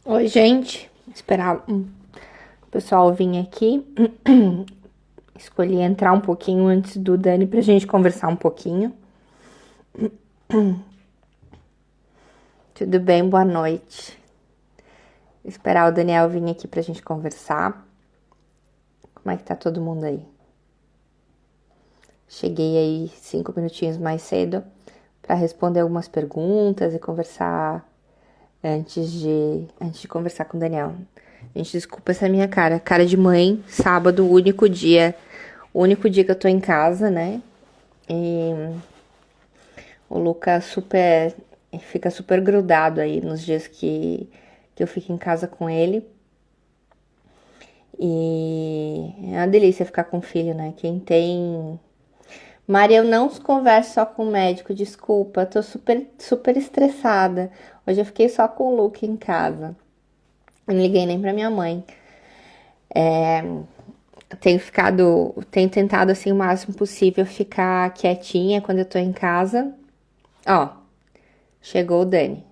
Oi, gente. Esperar o pessoal vir aqui. Escolhi entrar um pouquinho antes do Dani pra gente conversar um pouquinho. Tudo bem? Boa noite. Esperar o Daniel vir aqui pra gente conversar. Como é que tá todo mundo aí? Cheguei aí 5 minutinhos mais cedo pra responder algumas perguntas e conversar antes de conversar com o Daniel. Gente, desculpa essa minha cara de mãe. Sábado, o único dia que eu tô em casa, né? E o Lucas fica super grudado aí nos dias que eu fico em casa com ele. E é uma delícia ficar com o filho, né? Quem tem. Maria, eu não converso só com o médico, desculpa, tô super estressada. Hoje eu fiquei só com o Luke em casa. Não liguei nem pra minha mãe. Tenho tentado assim o máximo possível ficar quietinha quando eu tô em casa. Ó, chegou o Dani.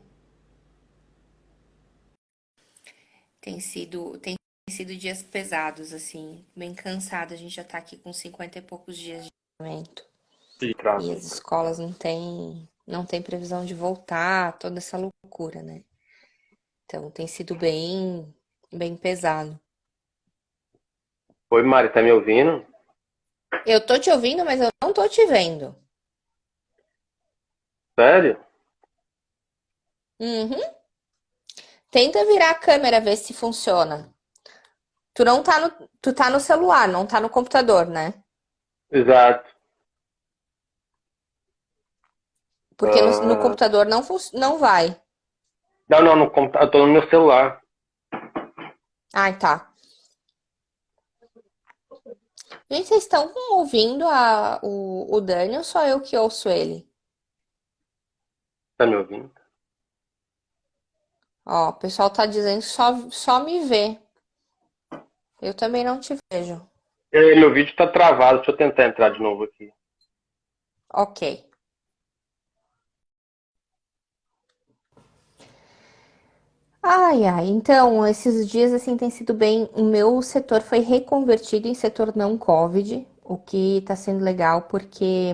Tem sido dias pesados, assim, bem cansada. A gente já tá aqui com 50 e poucos dias de isolamento. E E travou. as escolas não tem previsão de voltar, toda essa loucura, né? Então tem sido bem pesado. Oi, Mari, tá me ouvindo? Eu tô te ouvindo, mas eu não tô te vendo. Sério? Uhum. Tenta virar a câmera, ver se funciona. Tu tá no celular, não tá no computador, né? Exato. Porque no Ah, computador não vai. não, no computador, eu tô no meu celular. Ai, tá. Gente, vocês estão ouvindo o Dani ou só eu que ouço ele? Tá me ouvindo? Ó, o pessoal tá dizendo que só me vê. Eu também não te vejo. Meu vídeo tá travado, deixa eu tentar entrar de novo aqui. Ok. Ai, ai. Então, esses dias assim tem sido bem. O meu setor foi reconvertido em setor não Covid, o que tá sendo legal porque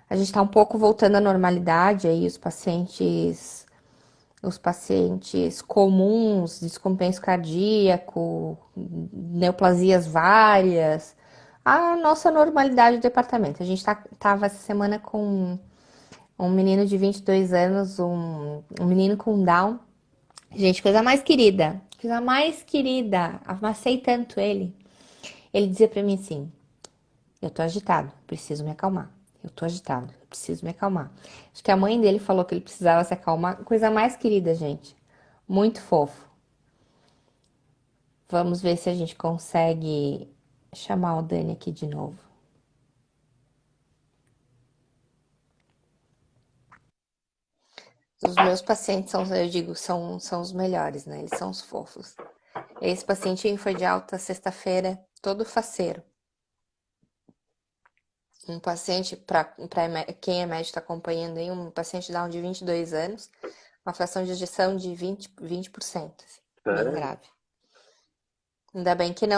a gente tá um pouco voltando à normalidade aí, os pacientes comuns, descompenso cardíaco, neoplasias várias, a nossa normalidade do departamento. A gente tava essa semana com um menino de 22 anos, um menino com Down. Gente, coisa mais querida, coisa mais querida. Amassei tanto ele. Ele dizia pra mim assim: eu tô agitado, preciso me acalmar. Eu tô agitado, eu preciso me acalmar. Acho que a mãe dele falou que ele precisava se acalmar. Coisa mais querida, gente. Muito fofo. Vamos ver se a gente consegue chamar o Dani aqui de novo. Os meus pacientes são, eu digo, são os melhores, né? Eles são os fofos. Esse paciente foi de alta sexta-feira, todo faceiro. Um paciente, para quem é médico está acompanhando aí, um paciente Down de 22 anos, uma fração de ejeção de 20%, assim, bem Sério? grave.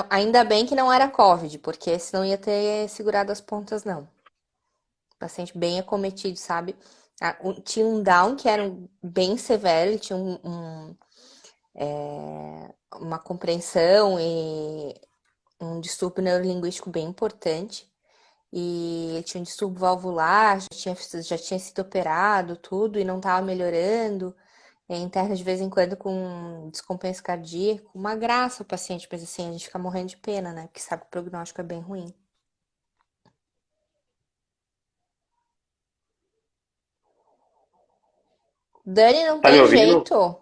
Ainda bem que não era COVID, porque senão ia ter segurado as pontas, não. Paciente bem acometido, sabe? Tinha um Down que era bem severo, ele tinha uma compreensão e um distúrbio neurolinguístico bem importante. E ele tinha um distúrbio valvular, já tinha sido operado, tudo, e não estava melhorando. Interna de vez em quando com descompenso cardíaco. Uma graça o paciente, mas assim, a gente fica morrendo de pena, né? Porque sabe que o prognóstico é bem ruim. Dani, não Tá me tem ouvindo? jeito.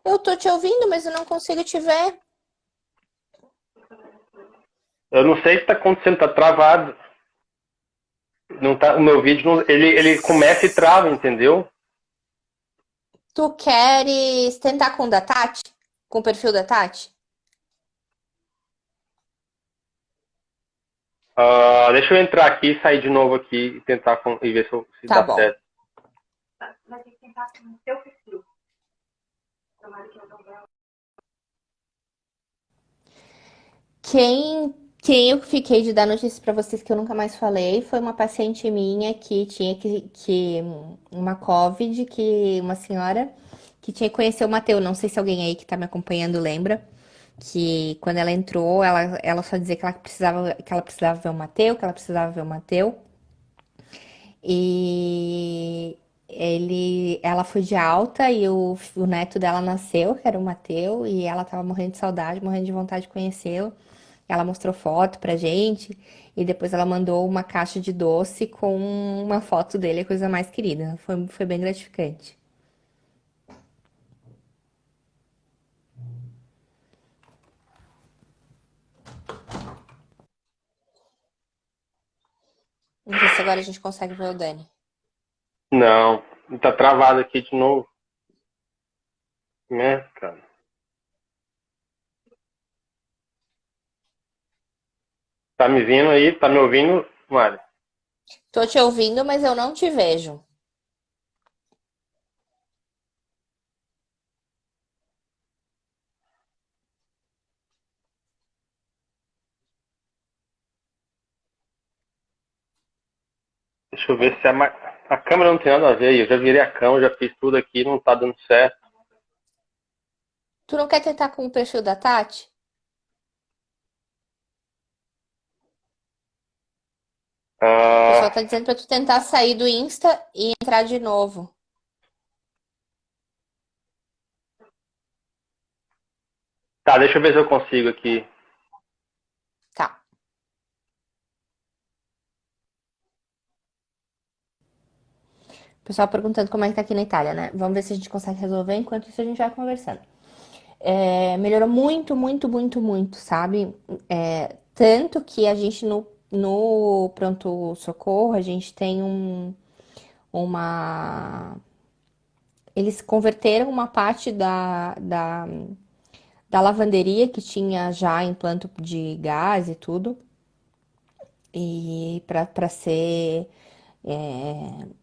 Eu tô te ouvindo, mas eu não consigo te ver. Eu não sei o que tá acontecendo, tá travado. Não tá, o meu vídeo, ele começa e trava, entendeu? Tu queres tentar com o da Tati? Com o perfil da Tati? Deixa eu entrar aqui, sair de novo aqui e tentar e ver se Tá dá bom. certo. Quem eu fiquei de dar notícias para vocês que eu nunca mais falei foi uma paciente minha que tinha uma COVID, que uma senhora que tinha que conhecer o Mateu. Não sei se alguém aí que tá me acompanhando lembra que quando ela entrou, ela só dizia que ela precisava ver o Mateu, que ela precisava ver o Mateu. E ela foi de alta e o neto dela nasceu, que era o Mateu, e ela tava morrendo de saudade, morrendo de vontade de conhecê-lo. Ela mostrou foto pra gente e depois ela mandou uma caixa de doce com uma foto dele, a coisa mais querida. Foi bem gratificante. Não sei se agora a gente consegue ver o Dani. Não, tá travado aqui de novo, né, cara? Tá me vindo aí? Tá me ouvindo, Mari? Tô te ouvindo, mas eu não te vejo. Deixa eu ver se a câmera não tem nada a ver. Eu já virei a câmera, já fiz tudo aqui, não tá dando certo. Tu não quer tentar com o perfil da Tati? O pessoal Ah, tá dizendo pra tu tentar sair do Insta e entrar de novo. tá, deixa eu ver se eu consigo aqui. Tá. O pessoal perguntando como é que tá aqui na Itália, né? Vamos ver se a gente consegue resolver. Enquanto isso, a gente vai conversando. Melhorou muito, muito, muito, muito, sabe? Tanto que a gente no pronto-socorro, a gente tem uma. Eles converteram uma parte da lavanderia que tinha já implante de gás e tudo, e para ser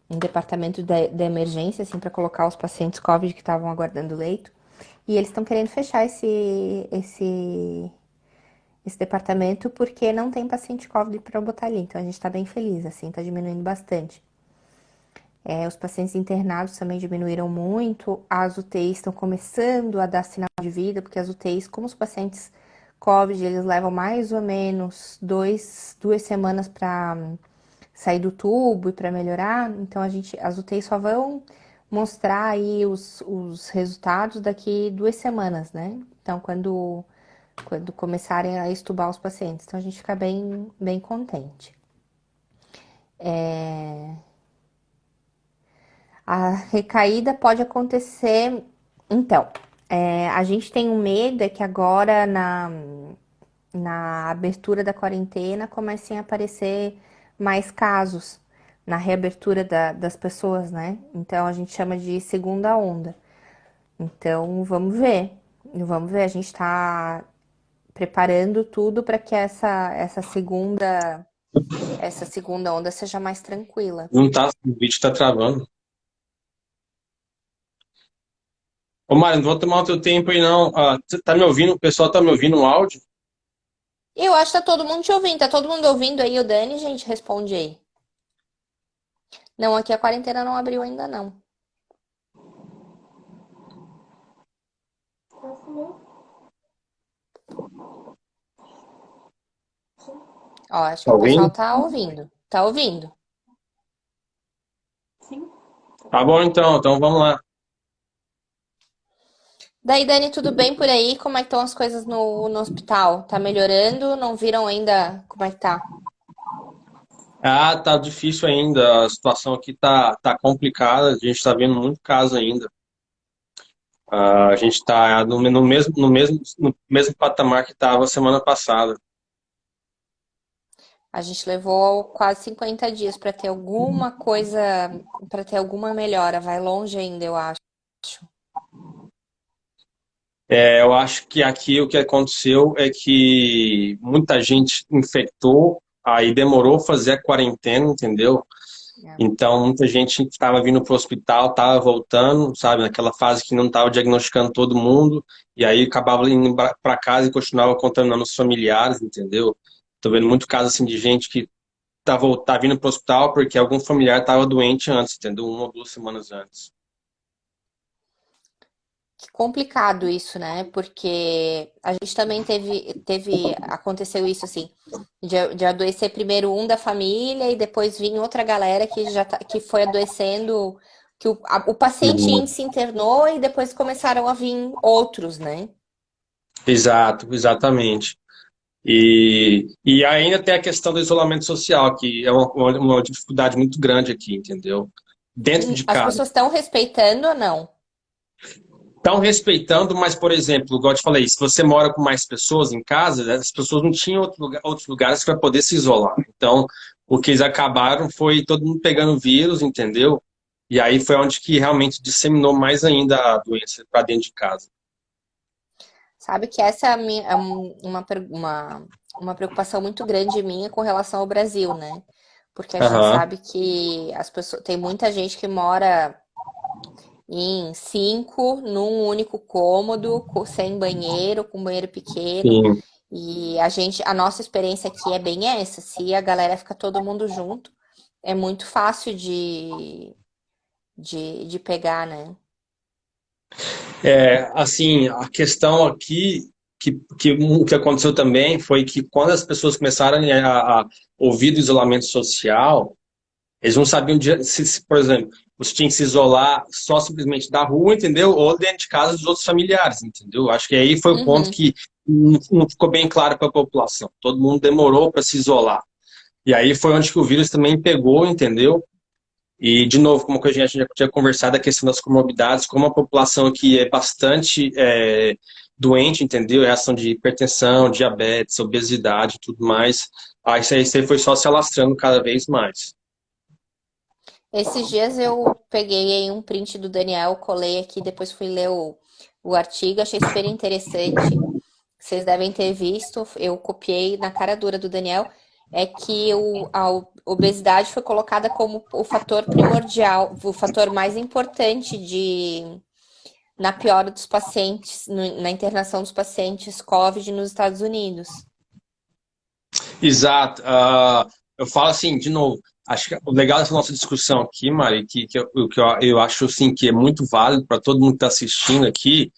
um departamento de emergência, assim, para colocar os pacientes COVID que estavam aguardando leito. E eles estão querendo fechar esse departamento porque não tem paciente COVID para botar ali. Então a gente está bem feliz, assim, está diminuindo bastante. Os pacientes internados também diminuíram muito, as UTIs estão começando a dar sinal de vida, porque as UTIs, como os pacientes COVID, eles levam mais ou menos 2 semanas para sair do tubo e para melhorar, então as UTIs só vão mostrar aí os resultados daqui 2 semanas, né? Então, quando começarem a estubar os pacientes. Então, a gente fica bem, bem contente. A recaída pode acontecer. Então, a gente tem um medo é que agora na abertura da quarentena comecem a aparecer mais casos na reabertura das pessoas, né? Então a gente chama de segunda onda. Então vamos ver. Vamos ver, a gente tá preparando tudo para que essa segunda onda seja mais tranquila. Não tá, o vídeo tá travando. Ô, Mário, não vou tomar o teu tempo aí, não. Ah, você tá me ouvindo? O pessoal tá me ouvindo no áudio? Eu acho que tá todo mundo te ouvindo. Tá todo mundo ouvindo aí o Dani, gente? Responde aí. Não, aqui a quarentena não abriu ainda, não. Ó, acho que Tá o pessoal ouvindo? tá ouvindo. Tá ouvindo? Tá bom, então vamos lá. Daí, Dani, tudo bem por aí? Como é que estão as coisas no hospital? Tá melhorando? Não viram ainda como é que tá? Ah, tá difícil ainda. A situação aqui tá complicada. A gente tá vendo muito caso ainda. Ah, a gente tá no mesmo patamar que estava semana passada. A gente levou quase 50 dias para ter alguma coisa, para ter alguma melhora. Vai longe ainda, eu acho. Eu acho que aqui o que aconteceu é que muita gente infectou, aí demorou fazer a quarentena, entendeu? É. Então, muita gente estava vindo para o hospital, estava voltando, sabe, naquela fase que não estava diagnosticando todo mundo, e aí acabava indo para casa e continuava contaminando os familiares, entendeu? Tô vendo muito caso assim de gente que tá vindo para o hospital porque algum familiar estava doente antes, entendeu? 1 ou 2 semanas antes. Que complicado isso, né? Porque a gente também aconteceu isso assim, de adoecer primeiro um da família e depois vir outra galera que que foi adoecendo, que o paciente Uhum. se internou e depois começaram a vir outros, né? Exato, exatamente. E ainda tem a questão do isolamento social, que é uma dificuldade muito grande aqui, entendeu? Dentro de As casa. pessoas estão respeitando ou não? Estão respeitando, mas, por exemplo, igual eu te falei, se você mora com mais pessoas em casa, as pessoas não tinham outros lugares para poder se isolar. Então, o que eles acabaram foi todo mundo pegando vírus, entendeu? E aí foi onde que realmente disseminou mais ainda a doença para dentro de casa. Sabe que essa é, uma preocupação muito grande minha com relação ao Brasil, né? Porque a gente Aham, sabe que as pessoas, tem muita gente que mora em cinco num único cômodo, sem banheiro, com banheiro pequeno. sim. E a nossa experiência aqui é bem essa. Se a galera fica todo mundo junto, é muito fácil de pegar, né? É, assim, a questão aqui, o que aconteceu também foi que quando as pessoas começaram a ouvir do isolamento social, eles não sabiam, por exemplo, você tinha que se isolar só simplesmente da rua, entendeu? Ou dentro de casa dos outros familiares, entendeu? Acho que aí foi o ponto Uhum. que não ficou bem claro para a população. Todo mundo demorou para se isolar. E aí foi onde que o vírus também pegou, entendeu? E, de novo, como que a gente já tinha conversado, a questão das comorbidades, como a população aqui é bastante doente, entendeu? Reação de hipertensão, diabetes, obesidade e tudo mais. Aí isso aí foi só se alastrando cada vez mais. Esses dias eu peguei aí um print do Daniel, colei aqui, depois fui ler o artigo, achei super interessante. Vocês devem ter visto, eu copiei na cara dura do Daniel, é que obesidade foi colocada como o fator primordial, o fator mais importante na piora dos pacientes, na internação dos pacientes COVID nos Estados Unidos. Exato. Eu falo assim, de novo, acho que o legal dessa nossa discussão aqui, Mari, que eu acho assim, que é muito válido para todo mundo que está assistindo aqui,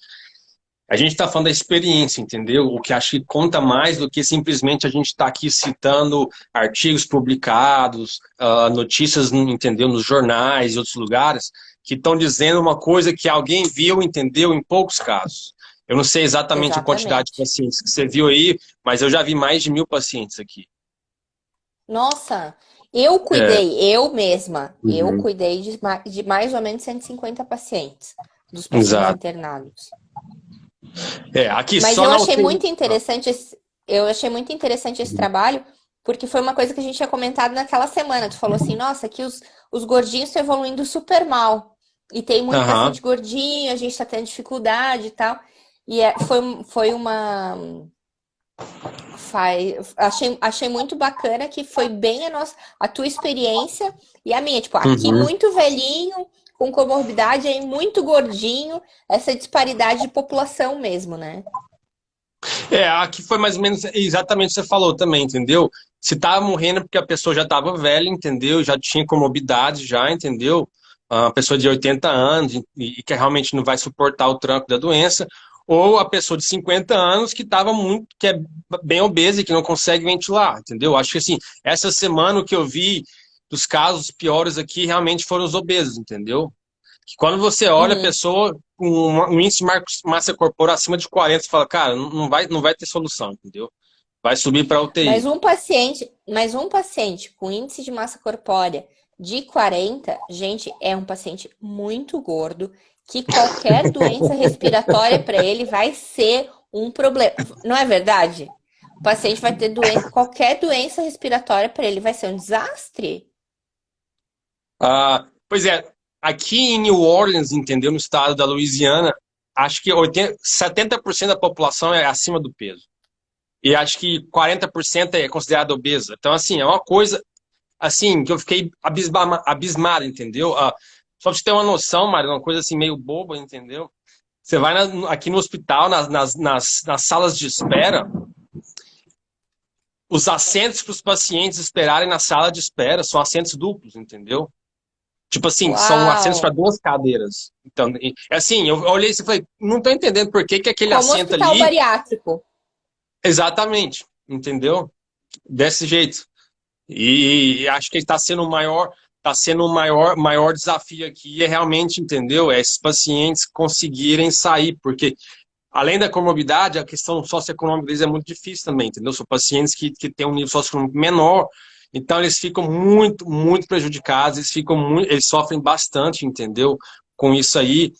a gente está falando da experiência, entendeu? O que acho que conta mais do que simplesmente a gente estar aqui citando artigos publicados, notícias, entendeu, nos jornais e outros lugares, que estão dizendo uma coisa que alguém viu, entendeu, em poucos casos. Eu não sei exatamente a quantidade de Exatamente. pacientes que você viu aí, mas eu já vi mais de 1.000 pacientes aqui. Nossa, É. eu mesma, eu Uhum. cuidei de mais ou menos 150 pacientes, dos pacientes Exato. internados. Aqui Mas só eu na achei UTI. muito interessante eu achei muito interessante esse trabalho, porque foi uma coisa que a gente tinha comentado naquela semana. Tu falou assim, nossa, aqui os gordinhos estão evoluindo super mal. E tem muito Aham. paciente gordinho, a gente está tendo dificuldade e tal. E foi uma. Achei muito bacana que foi bem a tua experiência e a minha. Tipo, aqui Uhum. muito velhinho, com comorbidade, aí muito gordinho, essa disparidade de população mesmo, né? Aqui foi mais ou menos exatamente o que você falou também, entendeu? Se tava morrendo porque a pessoa já estava velha, entendeu? Já tinha comorbidade já, entendeu? A pessoa de 80 anos e que realmente não vai suportar o tranco da doença, ou a pessoa de 50 anos que é bem obesa e que não consegue ventilar, entendeu? Acho que assim, essa semana o que eu vi dos casos piores aqui realmente foram os obesos, entendeu? Que quando você olha a Uhum. pessoa com um índice de massa corporal acima de 40, você fala, cara, não vai ter solução, entendeu? Vai subir para UTI. Mas um paciente com índice de massa corpórea de 40, gente, é um paciente muito gordo, que qualquer doença respiratória para ele vai ser um problema. Não é verdade? O paciente vai ter qualquer doença respiratória para ele vai ser um desastre. Pois é, aqui em New Orleans, entendeu? No estado da Louisiana, acho que 70% da população é acima do peso. E acho que 40% é considerada obesa. Então, assim, é uma coisa. assim, que eu fiquei abismado, entendeu? Só pra você ter uma noção, Mário, uma coisa assim meio boba, entendeu? Você vai aqui no hospital, nas salas de espera, os assentos para os pacientes esperarem na sala de espera são assentos duplos, entendeu? Tipo assim, são assentos para Uau! 2 cadeiras. Então, assim, eu olhei e falei, não tô entendendo por que que aquele Como assento hospital ali, bariátrico. exatamente, entendeu? Desse jeito. E acho que está sendo o maior desafio aqui é realmente, entendeu? É esses pacientes conseguirem sair, porque além da comorbidade, a questão socioeconômica deles é muito difícil também, entendeu? São pacientes que têm um nível socioeconômico menor, então eles ficam muito, muito prejudicados, eles sofrem bastante, entendeu? Com isso aí,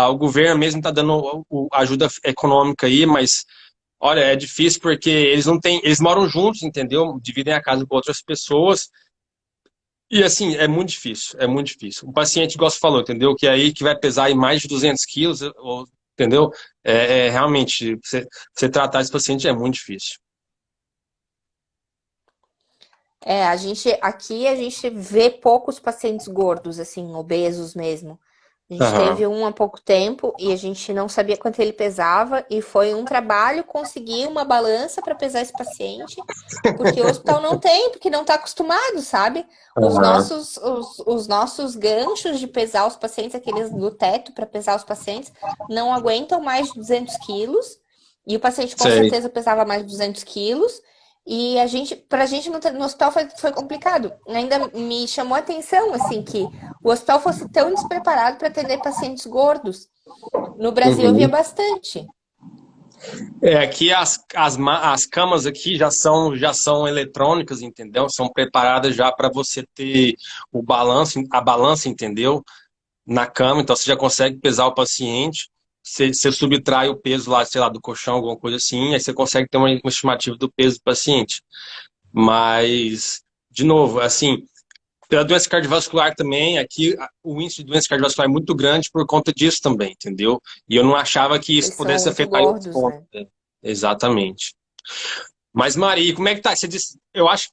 o governo mesmo está dando ajuda econômica aí, mas olha, é difícil porque eles não têm, eles moram juntos, entendeu? Dividem a casa com outras pessoas. E assim, é muito difícil, é muito difícil. Um paciente, igual você falou, entendeu? Que aí que vai pesar aí mais de 200 quilos, entendeu? Realmente, você tratar esse paciente é muito difícil. Aqui a gente vê poucos pacientes gordos, assim, obesos mesmo. A gente Aham. teve um há pouco tempo e a gente não sabia quanto ele pesava, e foi um trabalho conseguir uma balança para pesar esse paciente, porque o hospital não tem, porque não está acostumado, sabe? Aham. Os nossos ganchos de pesar os pacientes, aqueles do teto para pesar os pacientes, não aguentam mais de 200 quilos, e o paciente com Sei. certeza pesava mais de 200 quilos, e pra gente no hospital foi complicado. Ainda me chamou a atenção, assim, que o hospital fosse tão despreparado para atender pacientes gordos. No Brasil eu via Uhum. bastante. Aqui as camas aqui já são eletrônicas, entendeu? São preparadas já para você ter a balança, entendeu? Na cama, então você já consegue pesar o paciente, você subtrai o peso lá, sei lá, do colchão, alguma coisa assim, aí você consegue ter uma estimativa do peso do paciente. Mas, de novo, assim, pela doença cardiovascular também, aqui o índice de doença cardiovascular é muito grande por conta disso também, entendeu? E eu não achava que isso Eles são pudesse muito afetar em outros gordos, pontos, né? né? Exatamente. Mas, Maria, como é que tá? Você disse, eu acho,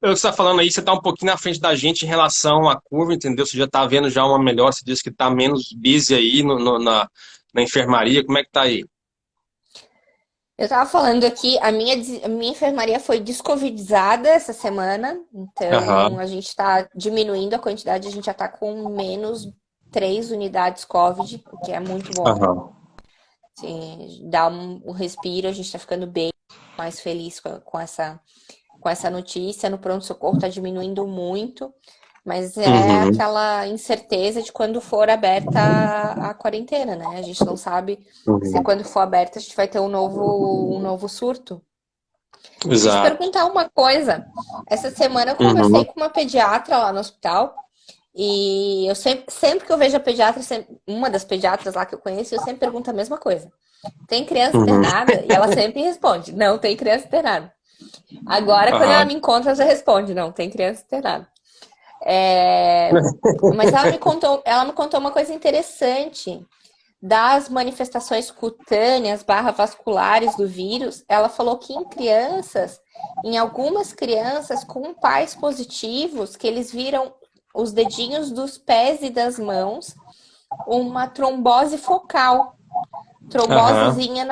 pelo que você está falando aí, você está um pouquinho na frente da gente em relação à curva, entendeu? Você já está vendo já uma melhor, você disse que está menos busy aí na enfermaria, como é que tá aí? Eu tava falando aqui, a minha enfermaria foi descovidizada essa semana, então Aham, a gente tá diminuindo a quantidade, a gente já tá com menos 3 unidades Covid, o que é muito bom. aham. Assim, dá um respiro, a gente tá ficando bem mais feliz com essa notícia. No pronto-socorro está diminuindo muito, mas é Uhum, aquela incerteza de quando for aberta a quarentena, né? A gente não sabe se uhum. quando for aberta a gente vai ter um novo surto. Deixa eu te Exato. perguntar uma coisa. Essa semana eu conversei Uhum, com uma pediatra lá no hospital. E eu sempre que eu vejo a pediatra, uma das pediatras lá que eu conheço, eu sempre pergunto a mesma coisa. Tem criança uhum. internada? E ela sempre responde: não, tem criança internada. Agora, quando ela Aham, me encontra, ela já responde: não, tem criança internada. É, mas ela me contou uma coisa interessante das manifestações cutâneas barra vasculares do vírus. Ela falou que em algumas crianças com pais positivos, que eles viram os dedinhos dos pés e das mãos uma trombose focal, aham, trombosezinha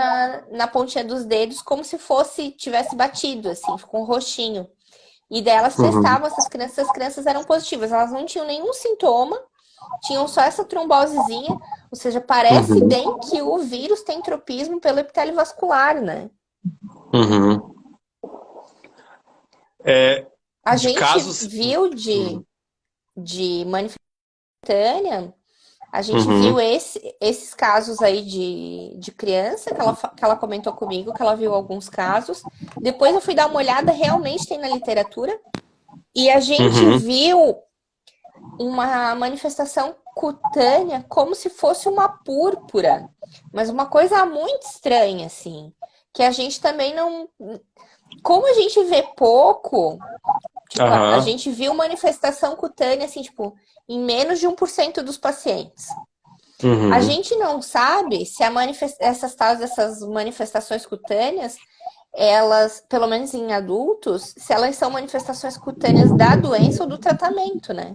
na pontinha dos dedos, como se tivesse batido, assim, ficou um roxinho. E daí elas uhum, testavam essas crianças eram positivas, elas não tinham nenhum sintoma, tinham só essa trombosezinha, ou seja, parece uhum, bem que o vírus tem tropismo pelo epitélio vascular, né? uhum. É, A de gente casos. viu Uhum, de manifestânia, a gente viu uhum, esses casos aí de criança, que ela comentou comigo, que ela viu alguns casos. Depois eu fui dar uma olhada, realmente tem na literatura. E a gente uhum, viu uma manifestação cutânea como se fosse uma púrpura, mas uma coisa muito estranha, assim, que a gente também não. Como a gente vê pouco, tipo, a aham, gente viu manifestação cutânea, assim, tipo, em menos de 1% dos pacientes. A uhum, gente não sabe se essas manifestações cutâneas elas, pelo menos em adultos, se elas são manifestações cutâneas da doença ou do tratamento, né?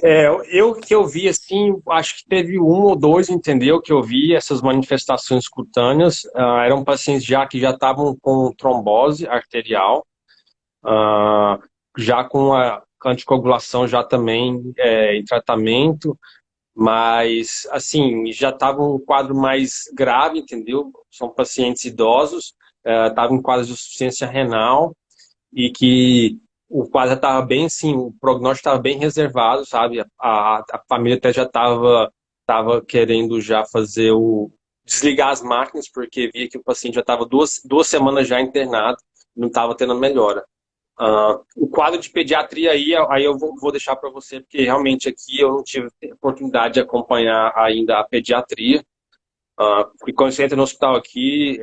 Eu que eu vi, assim, acho que teve um ou dois, entendeu? Que eu vi essas manifestações cutâneas. Eram pacientes já que já estavam com trombose arterial, ah, já com a anticoagulação já também em tratamento, mas, assim, já estavam um quadro mais grave, entendeu? São pacientes idosos, estavam em quadro de insuficiência renal, e que o quadro estava bem, assim, o prognóstico estava bem reservado, sabe? A família até já estava querendo já fazer desligar as máquinas, porque via que o paciente já estava duas semanas já internado, não estava tendo melhora. O quadro de pediatria aí eu vou deixar para você, porque realmente aqui eu não tive oportunidade de acompanhar ainda a pediatria. Porque quando você entra no hospital aqui,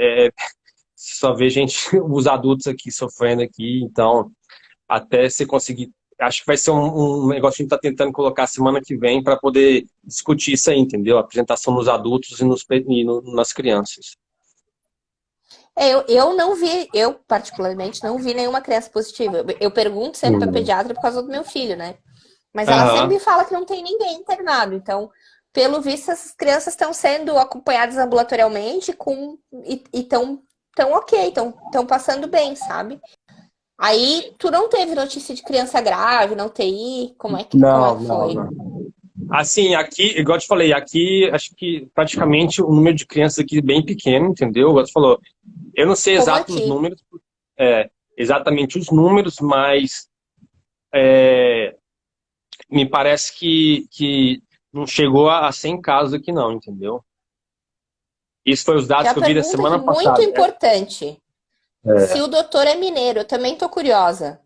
só vê gente, os adultos aqui sofrendo aqui, então até você conseguir. Acho que vai ser um negócio que a gente está tentando colocar semana que vem para poder discutir isso aí, entendeu? A apresentação nos adultos nas crianças. Eu não vi, eu particularmente não vi nenhuma criança positiva. Eu pergunto sempre para Uhum. pediatra por causa do meu filho, né? Mas ela sempre Aham. me fala que não tem ninguém internado. Então, pelo visto, essas crianças estão sendo acompanhadas ambulatorialmente e estão tão ok, estão passando bem, sabe? Aí, tu não teve notícia de criança grave, não TI? Como é Não, que não, foi? não. Assim, aqui, igual eu te falei, aqui acho que praticamente o número de crianças aqui é bem pequeno, entendeu? Igual você falou, eu não sei Como exatos aqui? números, exatamente os números, mas é, me parece que não chegou a 100 casos aqui não, entendeu? Isso foi os dados Já que eu vi da pergunta aqui semana muito passada. importante. Se É. o doutor é mineiro, eu também tô curiosa.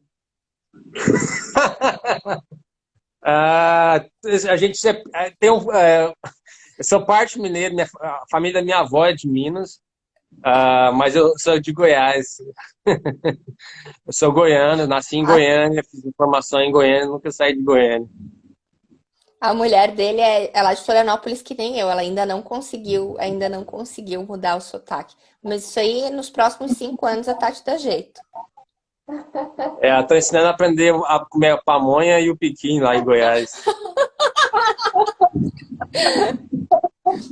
A gente eu sou parte mineira, a família da minha avó é de Minas, mas eu sou de Goiás. Eu sou goiano, nasci em A, Goiânia, fiz formação em Goiânia, nunca saí de Goiânia. a mulher dele é lá de Florianópolis que nem eu. Ela ainda não conseguiu mudar o sotaque. Mas isso aí, nos próximos 5 anos, a Tati dá jeito. Estou ensinando a aprender a comer a pamonha e o piqui lá em Goiás.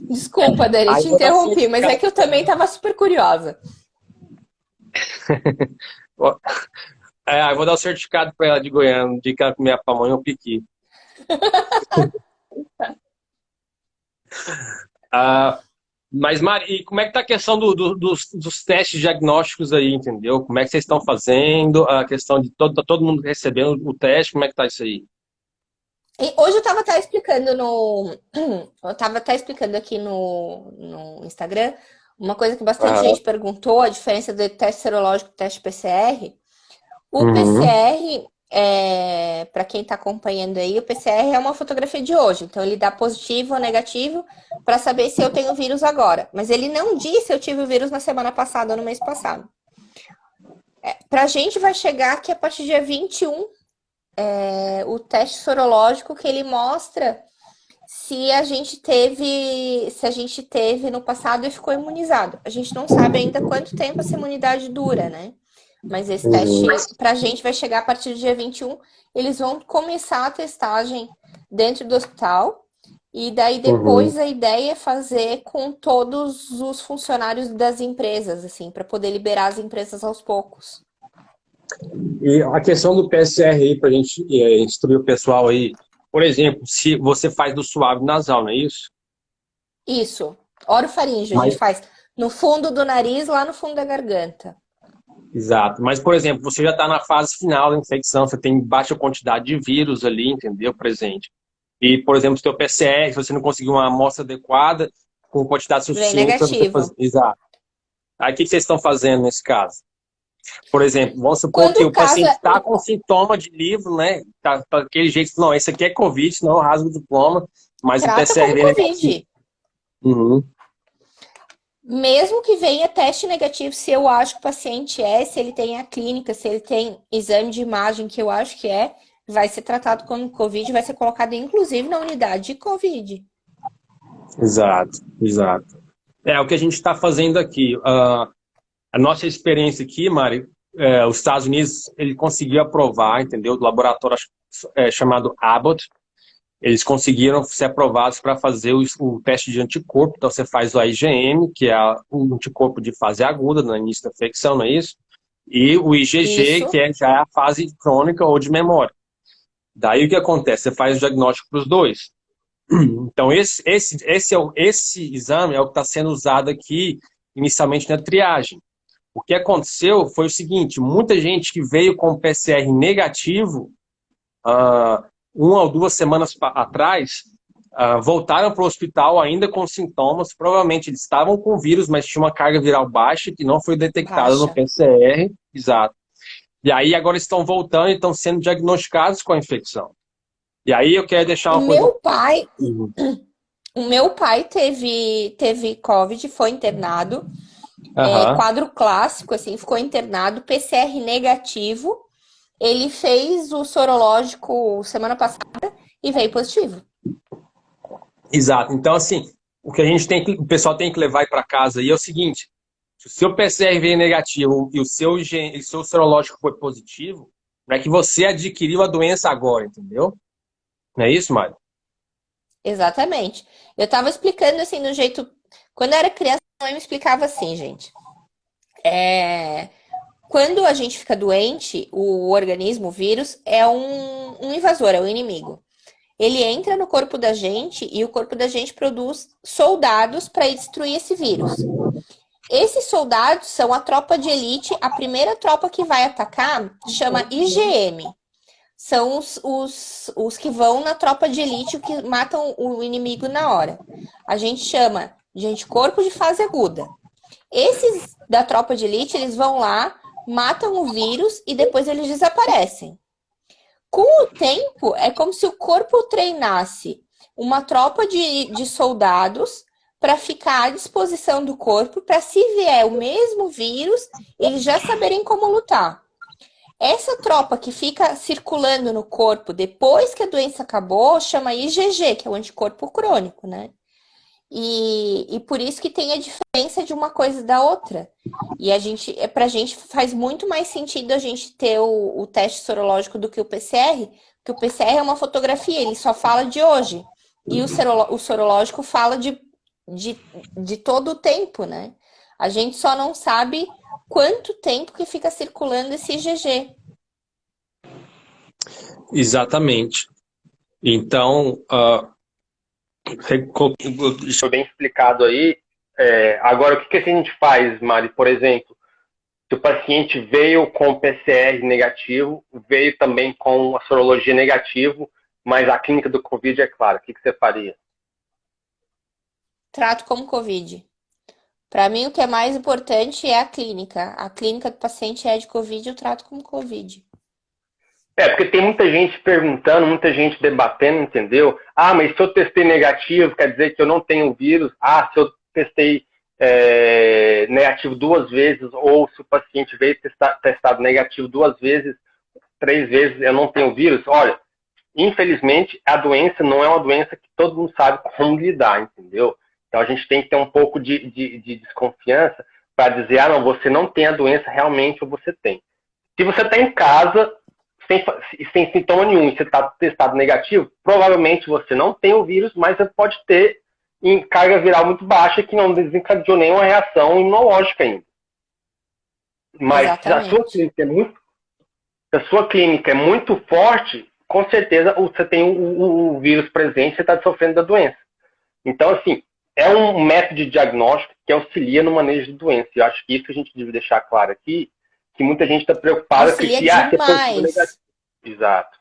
Desculpa, Dani, Aí te vou dar interrompi, mas é certificado que eu pra também ela. tava super curiosa. Eu vou dar o certificado para ela de Goiânia, de que ela comer a pamonha e o piqui. Ah, mas, Mari, e como é que tá a questão dos testes diagnósticos aí, entendeu? Como é que vocês estão fazendo? A questão de todo mundo recebendo o teste, como é que tá isso aí? E hoje eu tava até explicando no. Eu tava até explicando aqui no Instagram uma coisa que bastante Aham. gente perguntou, a diferença do teste serológico e do teste PCR. O Uhum. PCR, para quem está acompanhando aí, o PCR é uma fotografia de hoje. Então, ele dá positivo ou negativo para saber se eu tenho vírus agora. Mas ele não diz se eu tive o vírus na semana passada ou no mês passado. Para a gente vai chegar aqui a partir do dia 21, o teste sorológico que ele mostra se a gente teve no passado e ficou imunizado. A gente não sabe ainda quanto tempo essa imunidade dura, né? Mas esse Uhum. teste para a gente vai chegar a partir do dia 21. Eles vão começar a testagem dentro do hospital. E daí Uhum. depois a ideia é fazer com todos os funcionários das empresas, assim, para poder liberar as empresas aos poucos. E a questão do PSR aí, para a gente instruir o pessoal aí, por exemplo, se você faz do suave nasal, não é isso? Isso. Orofaríngeo, a Mas, gente faz no fundo do nariz, lá no fundo da garganta. exato. Mas, por exemplo, você já está na fase final da infecção, você tem baixa quantidade de vírus ali, entendeu? Presente. E, por exemplo, se o teu PCR, se você não conseguir uma amostra adequada, com quantidade Vem suficiente para você fazer. negativo. Exato. Aí, o que vocês estão fazendo nesse caso? Por exemplo, vamos supor Quando que o o caso paciente é. está com sintoma de livro, né? Tá daquele jeito, não, esse aqui é Covid, não eu rasgo o diploma, mas o Trata PCR como vem negativo. Covid. Uhum. Mesmo que venha teste negativo, se eu acho que o paciente se ele tem a clínica, se ele tem exame de imagem, que eu acho que vai ser tratado como Covid, vai ser colocado inclusive na unidade de Covid. Exato, exato. É o que a gente está fazendo aqui. A nossa experiência aqui, Mari, os Estados Unidos, ele conseguiu aprovar, entendeu? Do laboratório chamado Abbott. Eles conseguiram ser aprovados para fazer o teste de anticorpo. Então, você faz o IgM, que é o anticorpo de fase aguda, no início da infecção, não é isso? E o IgG, Isso. que já é a fase crônica ou de memória. Daí o que acontece? Você faz o diagnóstico para os dois. Então, esse exame é o que está sendo usado aqui inicialmente na triagem. O que aconteceu foi o seguinte, muita gente que veio com PCR negativo, 1 ou 2 semanas atrás, voltaram para o hospital ainda com sintomas, provavelmente eles estavam com vírus, mas tinha uma carga viral baixa que não foi detectada no Baixa. PCR, exato. E aí agora estão voltando e estão sendo diagnosticados com a infecção. E aí eu quero deixar O uma coisa... meu pai, o meu pai teve Covid, foi internado. Aham. Quadro clássico, assim, ficou internado, PCR negativo. Ele fez o sorológico semana passada e veio positivo. Exato. Então, assim, o que o pessoal tem que levar para casa aí é o seguinte: se o seu PCR veio negativo e o seu serológico foi positivo, não é que você adquiriu a doença agora, entendeu? Não é isso, Mário? Exatamente. Eu tava explicando assim, do jeito. Quando eu era criança, a mãe me explicava assim, gente. Quando a gente fica doente, o organismo, o vírus, é um invasor, é um inimigo. Ele entra no corpo da gente e o corpo da gente produz soldados para destruir esse vírus. Esses soldados são a tropa de elite, a primeira tropa que vai atacar chama IgM. São os que vão na tropa de elite, que matam o inimigo na hora. A gente chama de anticorpo de fase aguda. Esses da tropa de elite, eles vão lá, matam o vírus e depois eles desaparecem. Com o tempo, é como se o corpo treinasse uma tropa de soldados para ficar à disposição do corpo, para se vier o mesmo vírus, eles já saberem como lutar. Essa tropa que fica circulando no corpo depois que a doença acabou, chama IgG, que é o anticorpo crônico, né? E por isso que tem a diferença de uma coisa da outra. E pra gente faz muito mais sentido a gente ter o teste sorológico do que o PCR, porque o PCR é uma fotografia, ele só fala de hoje. E o sorológico fala de todo o tempo, né? A gente só não sabe quanto tempo que fica circulando esse IgG. Exatamente. Então, Foi bem explicado aí. Agora, o que a gente faz, Mari? Por exemplo, se o paciente veio com PCR negativo, veio também com a sorologia negativo, mas a clínica do Covid é clara, o que você faria? Trato como Covid. Para mim, o que é mais importante é a clínica. A clínica do paciente é de Covid, eu trato como Covid. Porque tem muita gente perguntando, muita gente debatendo, entendeu? Ah, mas se eu testei negativo, quer dizer que eu não tenho vírus? Ah, se eu testei negativo 2 vezes, ou se o paciente veio testado negativo 2 vezes, 3 vezes, eu não tenho vírus? Olha, infelizmente, a doença não é uma doença que todo mundo sabe como lidar, entendeu? Então a gente tem que ter um pouco de desconfiança para dizer, não, você não tem a doença realmente ou você tem. Se você está em casa, sem sintoma nenhum, e você está testado negativo, provavelmente você não tem o vírus, mas você pode ter em carga viral muito baixa que não desencadeou nenhuma reação imunológica ainda. Mas se a sua clínica é muito forte, com certeza você tem o vírus presente e você está sofrendo da doença. Então, assim, é um método de diagnóstico que auxilia no manejo de doença. E eu acho que isso que a gente deve deixar claro aqui, que muita gente está preocupada com Auxilia se é positivo demais. negativo. Exato.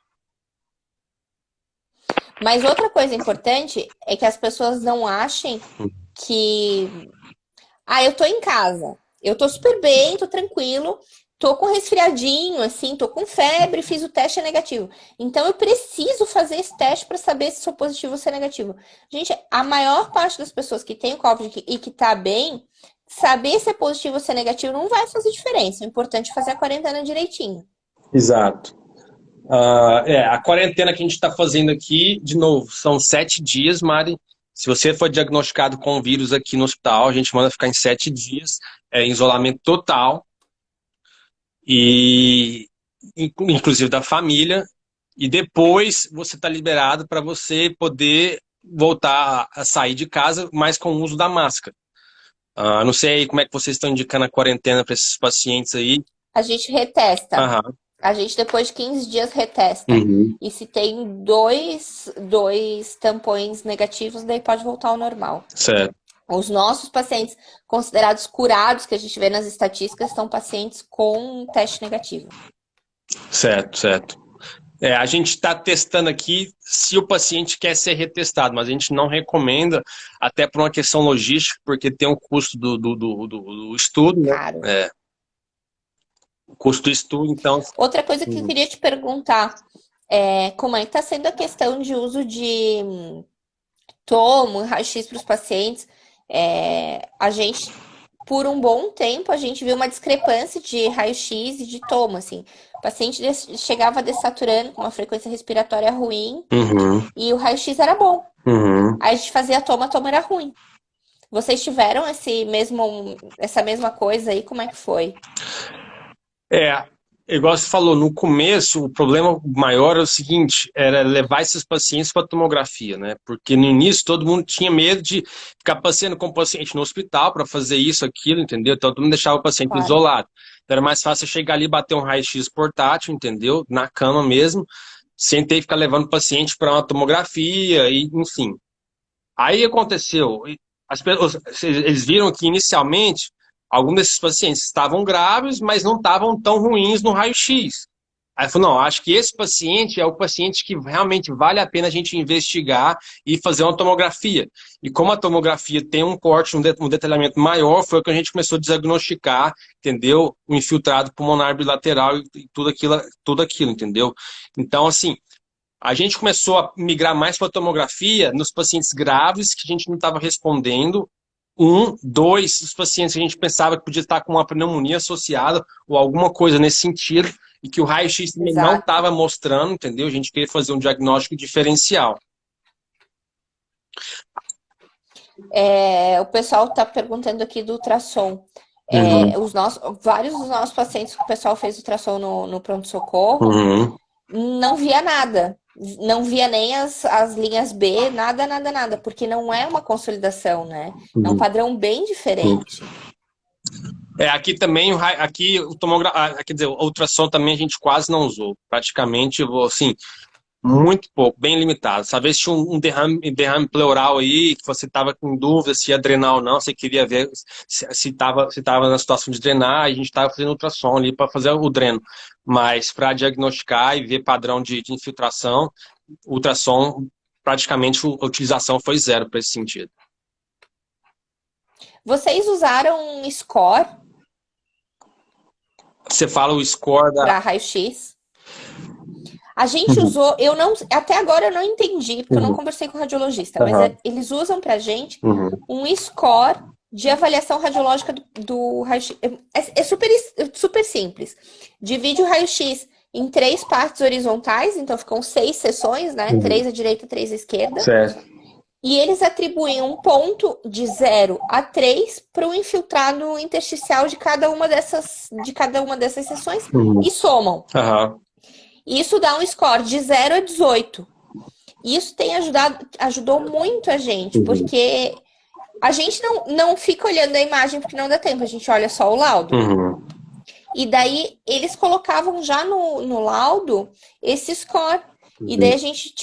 Mas outra coisa importante é que as pessoas não achem que... eu tô em casa, eu tô super bem, tô tranquilo, tô com resfriadinho, assim, tô com febre, fiz o teste é negativo. Então eu preciso fazer esse teste para saber se sou positivo ou se é negativo. Gente, a maior parte das pessoas que tem o Covid e que tá bem, saber se é positivo ou se é negativo não vai fazer diferença. O importante é fazer a quarentena direitinho. exato. A quarentena que a gente está fazendo aqui, de novo, são 7 dias, Mari. Se você for diagnosticado com vírus aqui no hospital, a gente manda ficar em 7 dias, em isolamento total, e inclusive da família, e depois você está liberado para você poder voltar a sair de casa, mas com o uso da máscara. Não sei como é que vocês estão indicando a quarentena para esses pacientes aí. A gente retesta. Aham. A gente, depois de 15 dias, retesta. Uhum. E se tem dois tampões negativos, daí pode voltar ao normal. Certo. Os nossos pacientes considerados curados, que a gente vê nas estatísticas, são pacientes com teste negativo. Certo, certo. A gente está testando aqui se o paciente quer ser retestado, mas a gente não recomenda, até por uma questão logística, porque tem um custo do estudo, né? Caro. O custo do estudo, então... Outra coisa que eu queria te perguntar é como é que está sendo a questão de uso de tomo, raio-x para os pacientes. A gente, por um bom tempo, a gente viu uma discrepância de raio-x e de tomo, assim. O paciente chegava dessaturando com uma frequência respiratória ruim e o raio-x era bom. Aí a gente fazia toma era ruim. Vocês tiveram essa mesma coisa aí? Como é que foi? Igual você falou, no começo, o problema maior era o seguinte, era levar esses pacientes para tomografia, né? Porque no início todo mundo tinha medo de ficar passeando com o paciente no hospital para fazer isso, aquilo, entendeu? Então todo mundo deixava o paciente isolado. Então, era mais fácil chegar ali e bater um raio-x portátil, entendeu? Na cama mesmo, sem ter que ficar levando o paciente para uma tomografia, e enfim. Aí aconteceu, eles viram que inicialmente alguns desses pacientes estavam graves, mas não estavam tão ruins no raio-x. Aí falou, não, acho que esse paciente é o paciente que realmente vale a pena a gente investigar e fazer uma tomografia. E como a tomografia tem um corte, um detalhamento maior, foi o que a gente começou a diagnosticar, entendeu? O infiltrado pulmonar bilateral e tudo aquilo, entendeu? Então, assim, a gente começou a migrar mais para a tomografia nos pacientes graves que a gente não estava respondendo. 1, 2, os pacientes que a gente pensava que podia estar com uma pneumonia associada ou alguma coisa nesse sentido e que o raio-x também não estava mostrando, entendeu? A gente queria fazer um diagnóstico diferencial. O pessoal está perguntando aqui do ultrassom. Vários dos nossos pacientes que o pessoal fez ultrassom no pronto-socorro, não via nada. Não via nem as linhas B, nada, porque não é uma consolidação, né? É um padrão bem diferente. Aqui também, quer dizer, o ultrassom também a gente quase não usou. Praticamente, assim, muito pouco, bem limitado. Talvez tinha um derrame pleural aí, que você estava com dúvida se ia drenar ou não, você queria ver se estava na situação de drenar, e a gente estava fazendo ultrassom ali para fazer o dreno. Mas para diagnosticar e ver padrão de infiltração, ultrassom, praticamente a utilização foi zero para esse sentido. Vocês usaram um score? Você fala o score para raio-x? A gente usou, até agora eu não entendi, porque eu não conversei com o radiologista, mas eles usam pra gente um score de avaliação radiológica do raio-x. É super simples. Divide o raio-x em 3 partes horizontais, então ficam 6 seções, né? 3 à direita, 3 à esquerda. Certo. E eles atribuem um ponto de 0 a 3 para o infiltrado intersticial de cada uma dessas seções e somam. Isso dá um score de 0 a 18. Isso ajudou muito a gente, porque a gente não fica olhando a imagem porque não dá tempo, a gente olha só o laudo. E daí eles colocavam já no laudo esse score. E daí a gente,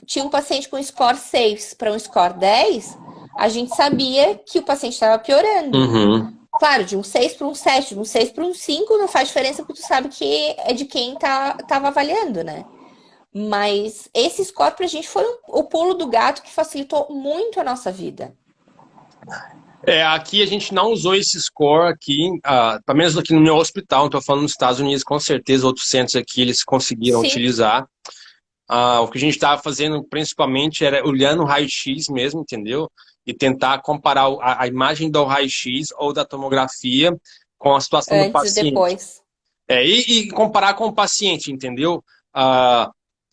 tinha um paciente com score 6 para um score 10, a gente sabia que o paciente estava piorando. Claro, de um 6 para um 7, de um 6 para um 5 não faz diferença porque tu sabe que é de quem tava avaliando, né? Mas esse score pra gente foi o pulo do gato que facilitou muito a nossa vida. Aqui a gente não usou esse score aqui, pelo menos aqui no meu hospital, estou falando nos Estados Unidos, com certeza outros centros aqui eles conseguiram utilizar. O que a gente estava fazendo principalmente era olhando o raio-x mesmo, entendeu? E tentar comparar a imagem do raio-x ou da tomografia com a situação do paciente. Antes e depois. E comparar com o paciente, entendeu?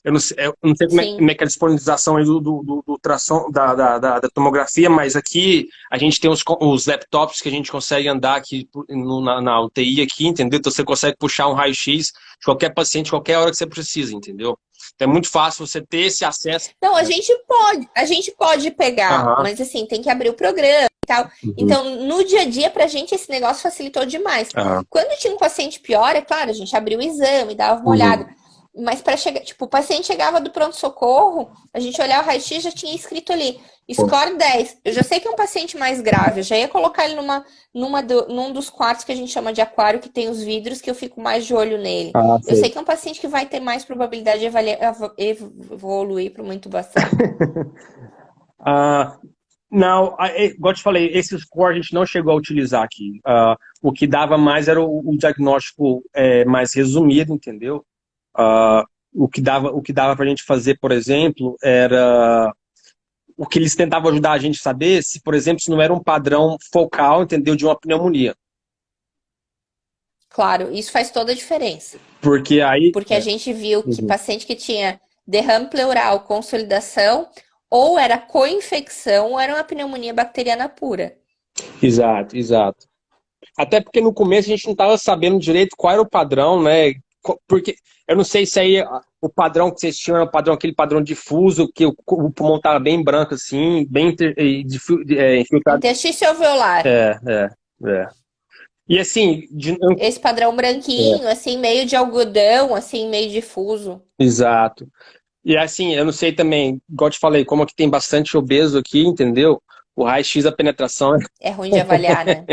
eu não sei Sim. como é que é a disponibilização aí do ultrassom, da tomografia, mas aqui a gente tem os laptops que a gente consegue andar aqui na UTI aqui, entendeu? Então você consegue puxar um raio-x de qualquer paciente, qualquer hora que você precisa, entendeu? Então é muito fácil você ter esse acesso. Não, a gente pode pegar, Aham. mas assim, tem que abrir o programa e tal. Uhum. Então, no dia a dia, pra gente, esse negócio facilitou demais. Aham. Quando tinha um paciente pior, é claro, a gente abria o exame, dava uma olhada. Uhum. Mas para chegar, tipo, o paciente chegava do pronto-socorro, a gente olhava o raio-x já tinha escrito ali, score 10. Eu já sei que é um paciente mais grave, eu já ia colocar ele num dos quartos que a gente chama de aquário, que tem os vidros, que eu fico mais de olho nele. Ah, Eu sei. sei que é um paciente que vai ter mais probabilidade de evoluir para uma intubação. Ah, não, igual eu te falei, esse score a gente não chegou a utilizar aqui. O que dava mais era o diagnóstico mais resumido, entendeu? Ah, o que dava para a gente fazer, por exemplo, era o que eles tentavam ajudar a gente a saber se, por exemplo, se não era um padrão focal, entendeu, de uma pneumonia. Claro, isso faz toda a diferença. Porque aí. Porque a gente viu que Uhum. paciente que tinha derrame pleural, consolidação, ou era co-infecção ou era uma pneumonia bacteriana pura. Exato, exato. Até porque no começo a gente não estava sabendo direito qual era o padrão, né? Porque eu não sei se aí o padrão que vocês tinham era aquele padrão difuso, que o pulmão estava bem branco, assim, bem infiltrado. Interstício alveolar. É, é, é. E assim, Esse padrão branquinho, assim, meio de algodão, assim, meio difuso. exato. E assim, eu não sei também, igual eu te falei, como aqui tem bastante obeso aqui, entendeu? O raio-x da penetração É ruim de avaliar, né?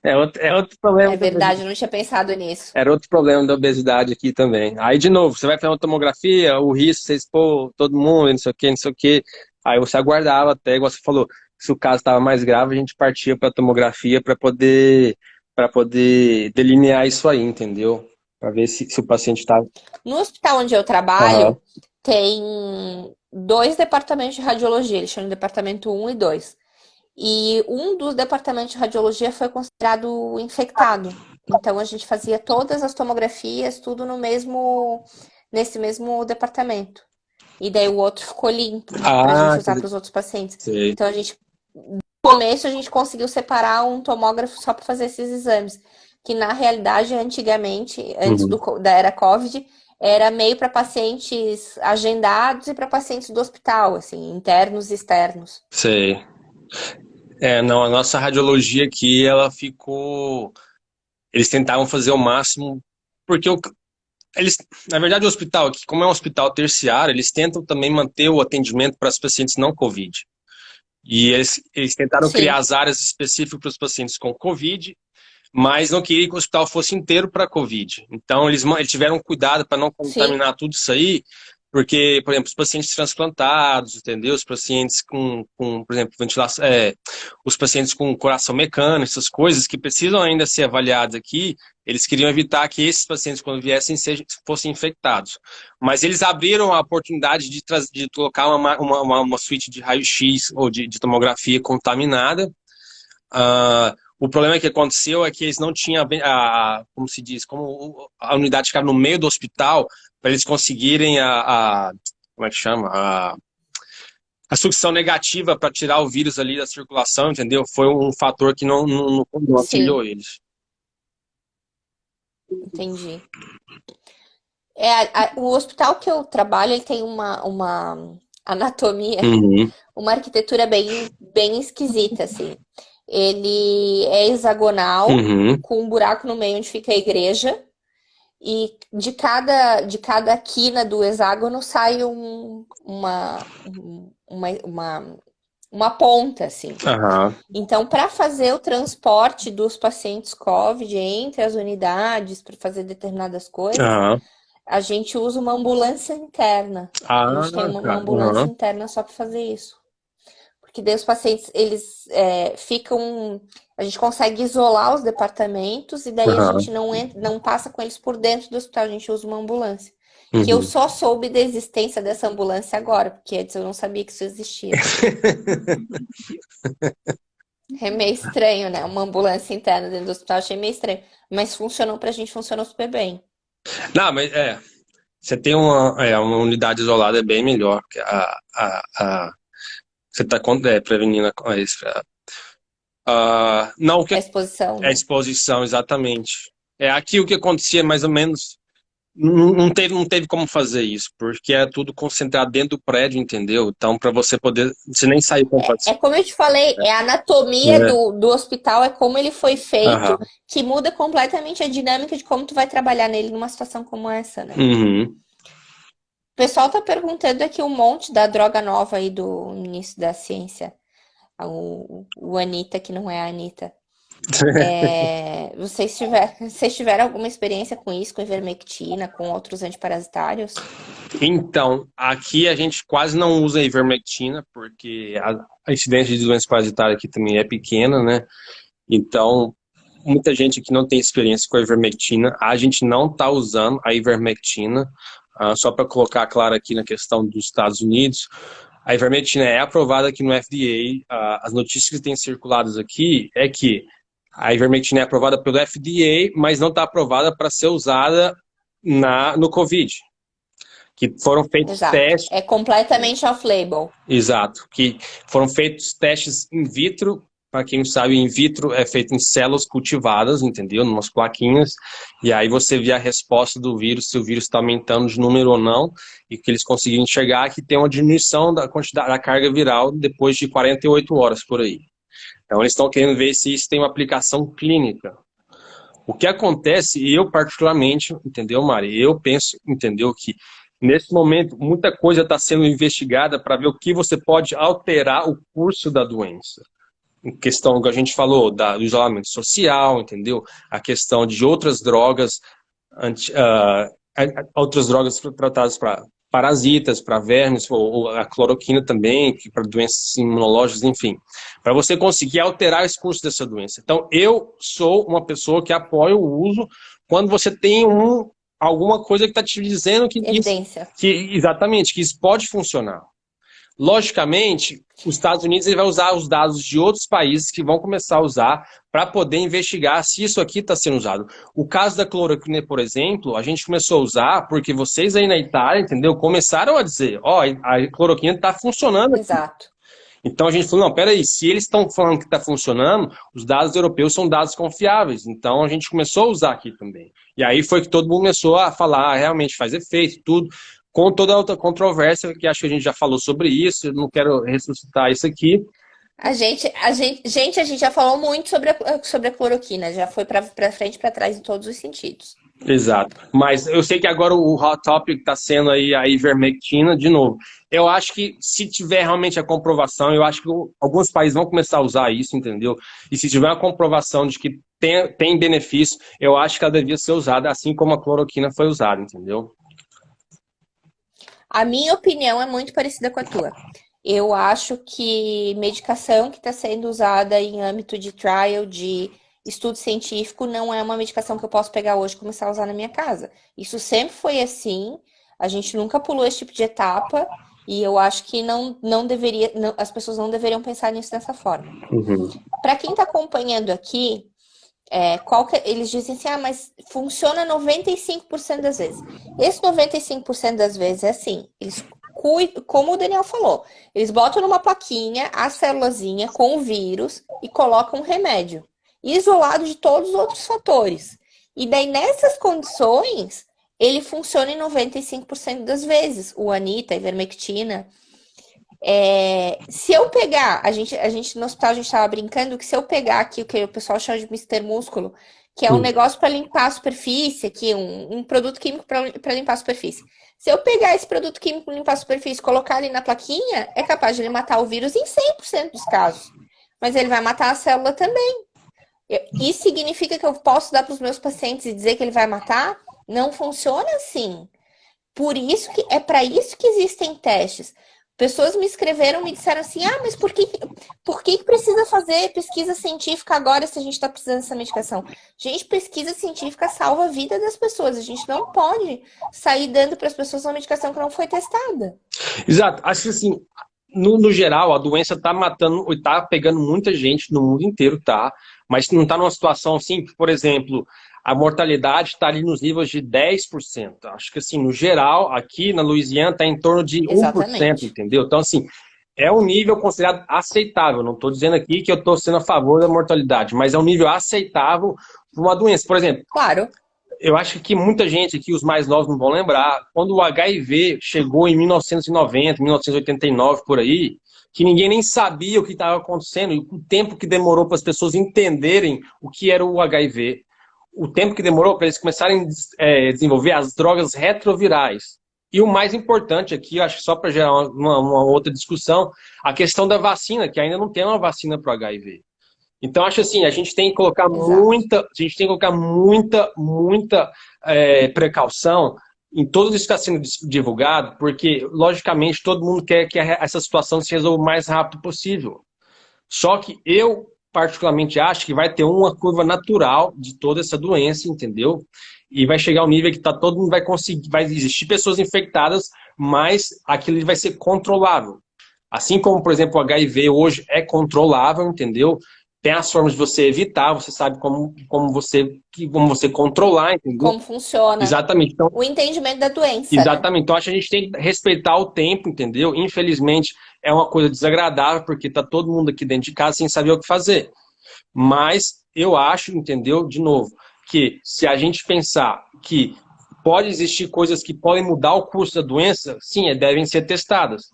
é outro problema É também. verdade, eu não tinha pensado nisso. Era outro problema da obesidade aqui também. Aí, de novo, você vai fazer uma tomografia, o risco de você expor todo mundo, não sei o quê, não sei o quê. Aí você aguardava até, igual você falou, se o caso estava mais grave, a gente partia para a tomografia para poder delinear isso aí, entendeu? Para ver se o paciente está. No hospital onde eu Aham. trabalho, tem dois departamentos de radiologia, eles chamam de departamento um e 2. E um dos departamentos de radiologia foi considerado infectado. Então a gente fazia todas as tomografias, tudo nesse mesmo departamento. E daí o outro ficou limpo para a Ah, gente usar para os outros pacientes. sei. Então no começo a gente conseguiu separar um tomógrafo só para fazer esses exames, que na realidade antigamente, antes Uhum. da era COVID, era meio para pacientes agendados e para pacientes do hospital, assim, internos e externos. Sei. Não, a nossa radiologia aqui, ela ficou. Eles tentavam fazer o máximo, porque eles, na verdade, o hospital aqui, como é um hospital terciário, eles tentam também manter o atendimento para os pacientes não Covid. E eles tentaram criar Sim, as áreas específicas para os pacientes com Covid, mas não queria que o hospital fosse inteiro para Covid. Então, eles tiveram cuidado para não sim. contaminar tudo isso aí, porque, por exemplo, os pacientes transplantados, entendeu? Os pacientes com por exemplo, ventilação, os pacientes com coração mecânico, essas coisas que precisam ainda ser avaliadas aqui, eles queriam evitar que esses pacientes, quando viessem, fossem infectados. Mas eles abriram a oportunidade de colocar uma suíte de raio-x ou de tomografia contaminada. O problema que aconteceu é que eles não tinham, como se diz, como a unidade ficava no meio do hospital, para eles conseguirem como é que chama? A sucção negativa para tirar o vírus ali da circulação, entendeu? Foi um fator que não auxiliou Sim, eles. entendi. O hospital que eu trabalho, ele tem uma anatomia, Uhum, uma arquitetura bem esquisita, assim. Ele é hexagonal, uhum, com um buraco no meio onde fica a igreja, e de cada quina do hexágono sai uma ponta, assim. aham, Então, para fazer o transporte dos pacientes COVID entre as unidades, para fazer determinadas coisas, aham. a gente usa uma ambulância interna. A Ah, gente tem uma tá. ambulância Aham. interna só para fazer isso. Porque daí os pacientes, eles ficam. A gente consegue isolar os departamentos e daí a Aham. gente não passa com eles por dentro do hospital, a gente usa uma ambulância. Que eu Uhum. só soube da existência dessa ambulância agora, porque antes eu não sabia que isso existia. É meio estranho, né? Uma ambulância interna dentro do hospital, achei meio estranho. Mas funcionou pra gente, funcionou super bem. Não, mas Você tem uma unidade isolada é bem melhor, porque você está prevenindo não, o que A exposição, é né? exposição, exatamente. Aqui o que acontecia mais ou menos, não teve como fazer isso, porque é tudo concentrado dentro do prédio, entendeu? Então, para você nem sair com o É paciente. como eu te falei, é a anatomia É, do hospital, é como ele foi feito, aham, que muda completamente a dinâmica de como tu vai trabalhar nele numa situação como essa, né? uhum. O pessoal tá perguntando aqui um monte da droga nova aí do ministro da Ciência, o Anitta, que não é a Anitta. Vocês tiveram alguma experiência com isso, com ivermectina, com outros antiparasitários? Então, aqui a gente quase não usa ivermectina, porque a incidência de doenças parasitárias aqui também é pequena, né? Então, muita gente que não tem experiência com a ivermectina, a gente não está usando a ivermectina. Só para colocar claro aqui na questão dos Estados Unidos, a ivermectina é aprovada aqui no FDA. As notícias que têm circuladas aqui é que a ivermectina é aprovada pelo FDA, mas não está aprovada para ser usada no COVID. Que foram feitos Exato. testes. É completamente off-label. Exato, que foram feitos testes in vitro. Para quem não sabe, in vitro é feito em células cultivadas, entendeu? Em umas plaquinhas, e aí você vê a resposta do vírus, se o vírus está aumentando de número ou não, e que eles conseguiram enxergar que tem uma diminuição da quantidade da carga viral depois de 48 horas por aí. Então eles estão querendo ver se isso tem uma aplicação clínica. O que acontece, e eu particularmente, entendeu, Mari? Eu penso, entendeu, que nesse momento muita coisa está sendo investigada para ver o que você pode alterar o curso da doença. Em questão que a gente falou do isolamento social, entendeu? A questão de outras drogas, outras drogas tratadas para parasitas, para vermes, ou a cloroquina também, para doenças imunológicas, enfim, para você conseguir alterar esse curso dessa doença. Então, eu sou uma pessoa que apoia o uso quando você tem alguma coisa que está te dizendo Evidência. exatamente, que isso pode funcionar. Logicamente, os Estados Unidos ele vai usar os dados de outros países que vão começar a usar para poder investigar se isso aqui está sendo usado. O caso da cloroquina, por exemplo, a gente começou a usar porque vocês aí na Itália, entendeu, começaram a dizer, a cloroquina está funcionando aqui. Exato. Então a gente falou, não, peraí, se eles estão falando que está funcionando, os dados europeus são dados confiáveis. Então a gente começou a usar aqui também. E aí foi que todo mundo começou a falar, realmente faz efeito, tudo, com toda a outra controvérsia, que acho que a gente já falou sobre isso, eu não quero ressuscitar isso aqui. A gente já falou muito sobre a cloroquina, já foi para frente e para trás em todos os sentidos. Exato. Mas eu sei que agora o hot topic está sendo aí a ivermectina, de novo. Eu acho que se tiver realmente a comprovação, eu acho que alguns países vão começar a usar isso, entendeu? E se tiver uma comprovação de que tem benefício, eu acho que ela devia ser usada assim como a cloroquina foi usada, entendeu? A minha opinião é muito parecida com a tua. Eu acho que medicação que está sendo usada em âmbito de trial, de estudo científico, não é uma medicação que eu posso pegar hoje e começar a usar na minha casa. Isso sempre foi assim, a gente nunca pulou esse tipo de etapa, e eu acho que não deveria, as pessoas não deveriam pensar nisso dessa forma. Uhum. Para quem está acompanhando aqui, eles dizem assim, mas funciona 95% das vezes. Esse 95% das vezes é assim, eles cuidam, como o Daniel falou, eles botam numa plaquinha a célulazinha com o vírus e colocam um remédio, isolado de todos os outros fatores. E daí, nessas condições, ele funciona em 95% das vezes. O Anitta, a ivermectina. Se eu pegar, a gente no hospital a gente estava brincando que se eu pegar aqui o que o pessoal chama de Mister Músculo, que é um negócio para limpar a superfície, aqui um produto químico para limpar a superfície. Se eu pegar esse produto químico para limpar a superfície e colocar ali na plaquinha, é capaz de ele matar o vírus em 100% dos casos. Mas ele vai matar a célula também. Isso significa que eu posso dar para os meus pacientes e dizer que ele vai matar? Não funciona assim. Por isso que é para isso que existem testes. Pessoas me escreveram, me disseram assim, mas por que precisa fazer pesquisa científica agora se a gente está precisando dessa medicação? Gente, pesquisa científica salva a vida das pessoas. A gente não pode sair dando para as pessoas uma medicação que não foi testada. Exato. Acho que assim, no geral, a doença está matando, está pegando muita gente no mundo inteiro, tá? Mas não está numa situação assim, por exemplo, a mortalidade está ali nos níveis de 10%. Acho que, assim, no geral, aqui na Louisiana está em torno de 1%, Exatamente. entendeu? Então, assim, é um nível considerado aceitável. Não estou dizendo aqui que eu estou sendo a favor da mortalidade, mas é um nível aceitável para uma doença. Por exemplo, Claro. eu acho que muita gente aqui, os mais novos, não vão lembrar, quando o HIV chegou em 1990, 1989, por aí, que ninguém nem sabia o que estava acontecendo, e o tempo que demorou para as pessoas entenderem o que era o HIV, o tempo que demorou para eles começarem a desenvolver as drogas retrovirais. E o mais importante aqui, eu acho que só para gerar uma outra discussão, a questão da vacina, que ainda não tem uma vacina para o HIV. Então, acho assim, a gente tem que colocar Exato. muita precaução em tudo isso que está sendo divulgado, porque, logicamente, todo mundo quer que essa situação se resolva o mais rápido possível. Só que eu, particularmente, acho que vai ter uma curva natural de toda essa doença, entendeu? E vai chegar ao nível que todo mundo vai conseguir, vai existir pessoas infectadas, mas aquilo vai ser controlável. Assim como, por exemplo, o HIV hoje é controlável, entendeu? Tem as formas de você evitar, você sabe como você controlar, entendeu? Como funciona Exatamente. Então, o entendimento da doença, né? exatamente. Então, acho que a gente tem que respeitar o tempo, entendeu? Infelizmente, é uma coisa desagradável, porque tá todo mundo aqui dentro de casa sem saber o que fazer. Mas eu acho, entendeu? De novo, que se a gente pensar que pode existir coisas que podem mudar o curso da doença, sim, devem ser testadas.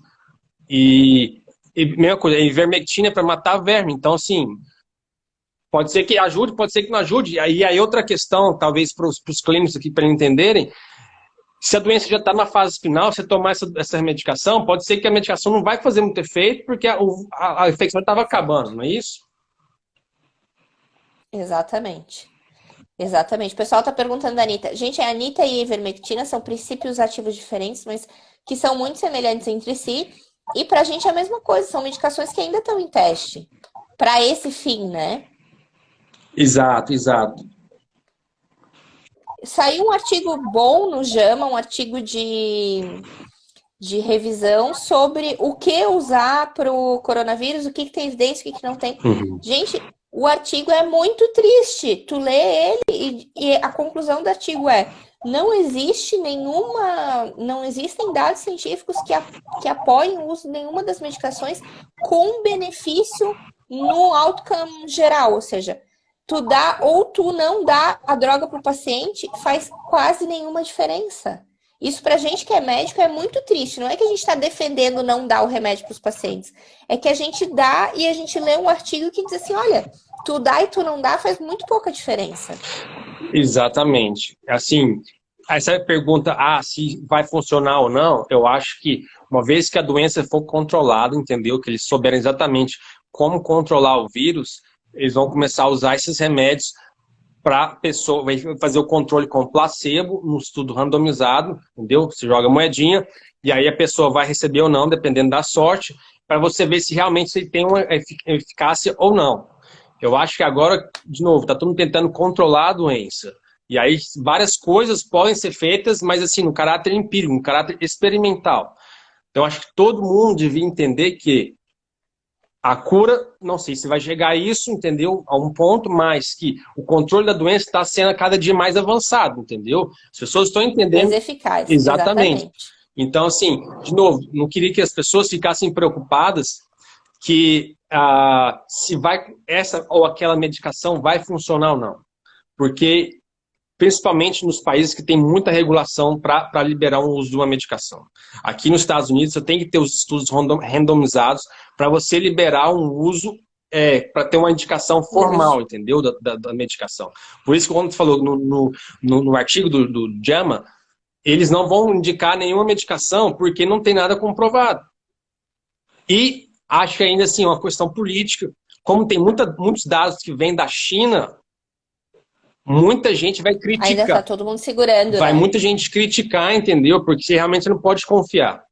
E mesma coisa, a ivermectina é para matar verme. Então, assim, pode ser que ajude, pode ser que não ajude. E aí outra questão, talvez para os clínicos aqui, para entenderem, se a doença já está na fase final, você tomar essa medicação, pode ser que a medicação não vai fazer muito efeito, porque a infecção estava acabando, não é isso? Exatamente. Exatamente. O pessoal tá perguntando da Anitta. Gente, a Anitta e a ivermectina são princípios ativos diferentes, mas que são muito semelhantes entre si. E pra gente é a mesma coisa, são medicações que ainda estão em teste. Pra esse fim, né? Exato, exato. Saiu um artigo bom no JAMA, um artigo de revisão sobre o que usar para o coronavírus, o que tem evidência, o que não tem. Uhum. Gente, o artigo é muito triste. Tu lê ele e a conclusão do artigo é: não existem dados científicos que apoiem o uso de nenhuma das medicações com benefício no outcome geral, ou seja, tu dá ou tu não dá a droga para o paciente, faz quase nenhuma diferença. Isso para a gente que é médico é muito triste. Não é que a gente está defendendo não dar o remédio para os pacientes. É que a gente dá e a gente lê um artigo que diz assim, olha, tu dá e tu não dá faz muito pouca diferença. Exatamente. Assim, essa pergunta, se vai funcionar ou não, eu acho que uma vez que a doença for controlada, entendeu? Que eles souberem exatamente como controlar o vírus, eles vão começar a usar esses remédios para a pessoa, vai fazer o controle com placebo, num estudo randomizado, entendeu? Você joga moedinha, e aí a pessoa vai receber ou não, dependendo da sorte, para você ver se realmente ele tem uma eficácia ou não. Eu acho que agora, de novo, está todo mundo tentando controlar a doença. E aí várias coisas podem ser feitas, mas assim, no caráter empírico, no caráter experimental. Então, acho que todo mundo devia entender que a cura, não sei se vai chegar a isso, entendeu? A um ponto, mas que o controle da doença está sendo a cada dia mais avançado, entendeu? As pessoas estão entendendo. Mais eficaz, Exatamente. exatamente. Então, assim, de novo, não queria que as pessoas ficassem preocupadas que se vai essa ou aquela medicação vai funcionar ou não. Porque, principalmente nos países que tem muita regulação para liberar o uso de uma medicação. Aqui nos Estados Unidos, você tem que ter os estudos randomizados para você liberar um uso, para ter uma indicação formal, entendeu? Da medicação. Por isso que, quando você falou no artigo do JAMA, eles não vão indicar nenhuma medicação porque não tem nada comprovado. E acho que ainda assim, é uma questão política. Como tem muitos dados que vêm da China, muita gente vai criticar. Ainda tá todo mundo segurando, vai né? muita gente criticar, entendeu? Porque você realmente não pode confiar.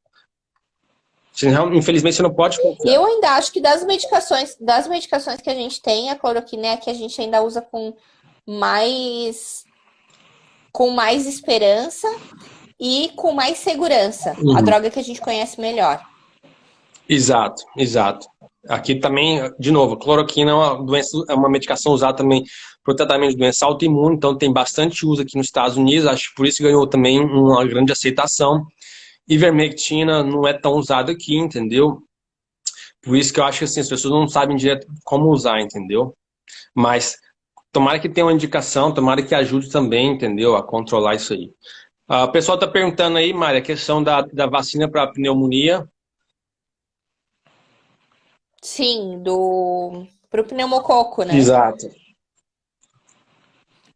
Infelizmente, você não pode confiar. Eu ainda acho que das medicações que a gente tem, a cloroquina é a que a gente ainda usa com mais esperança e com mais segurança. A droga que a gente conhece melhor. Exato, exato. Aqui também, de novo, cloroquina é uma medicação usada também para o tratamento de doença autoimune, então tem bastante uso aqui nos Estados Unidos, acho que por isso ganhou também uma grande aceitação. Ivermectina não é tão usado aqui, entendeu? Por isso que eu acho que assim, as pessoas não sabem direto como usar, entendeu? Mas tomara que tenha uma indicação, tomara que ajude também, entendeu? A controlar isso aí. O pessoal está perguntando aí, Mária, a questão da vacina para pneumonia. Sim, pro pneumococo, né? Exato.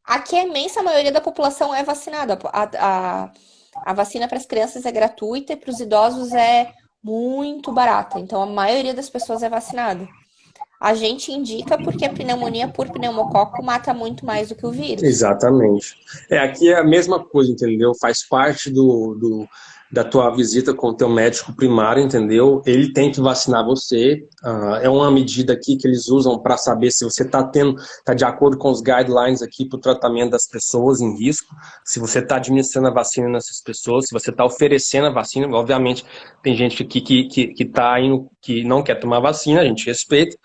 Aqui a imensa maioria da população é vacinada. A vacina para as crianças é gratuita e para os idosos é muito barata. Então a maioria das pessoas é vacinada. A gente indica porque a pneumonia por pneumococo mata muito mais do que o vírus. Exatamente. Aqui é a mesma coisa, entendeu? Faz parte da tua visita com o teu médico primário, entendeu? Ele tem que vacinar você. É uma medida aqui que eles usam para saber se você está de acordo com os guidelines aqui para o tratamento das pessoas em risco, se você está administrando a vacina nessas pessoas, se você está oferecendo a vacina. Obviamente, tem gente aqui que não quer tomar vacina, a gente respeita,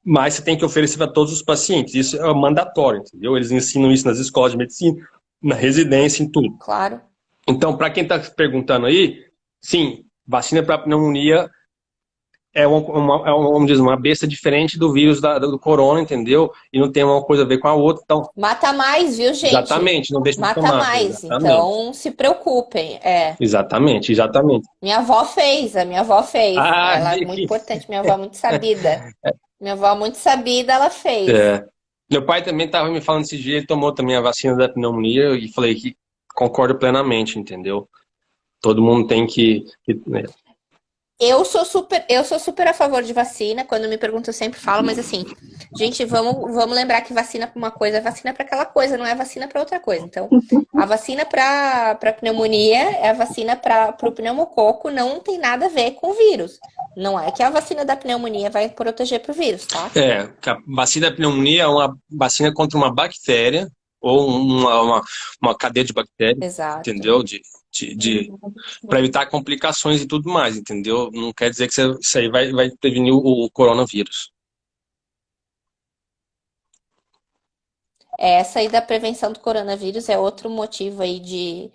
mas você tem que oferecer para todos os pacientes. Isso é mandatório, entendeu? Eles ensinam isso nas escolas de medicina, na residência, em tudo. Claro. Então, para quem está perguntando aí, sim, vacina para pneumonia vamos dizer, uma besta diferente do vírus do corona, entendeu? E não tem uma coisa a ver com a outra. Então, mata mais, viu, gente? exatamente, não deixa de Mata tomar. mais, Exatamente. então se preocupem. Exatamente. Minha avó fez. Ela é muito Que... importante, minha avó é muito sabida. Minha avó é muito sabida, ela fez. Meu pai também estava me falando esse dia, ele tomou também a vacina da pneumonia e falei que concordo plenamente, entendeu? Todo mundo tem que Eu sou super a favor de vacina. Quando me perguntam, eu sempre falo, mas assim, gente, vamos lembrar que vacina para uma coisa é vacina para aquela coisa, não é vacina para outra coisa. Então, a vacina para pneumonia é a vacina para o pneumococo, não tem nada a ver com o vírus. Não é que a vacina da pneumonia vai proteger para o vírus, tá? A vacina da pneumonia é uma vacina contra uma bactéria ou uma cadeia de bactérias, Exato. entendeu? Para evitar complicações e tudo mais, entendeu? Não quer dizer que isso aí vai prevenir o coronavírus. Essa aí da prevenção do coronavírus é outro motivo aí de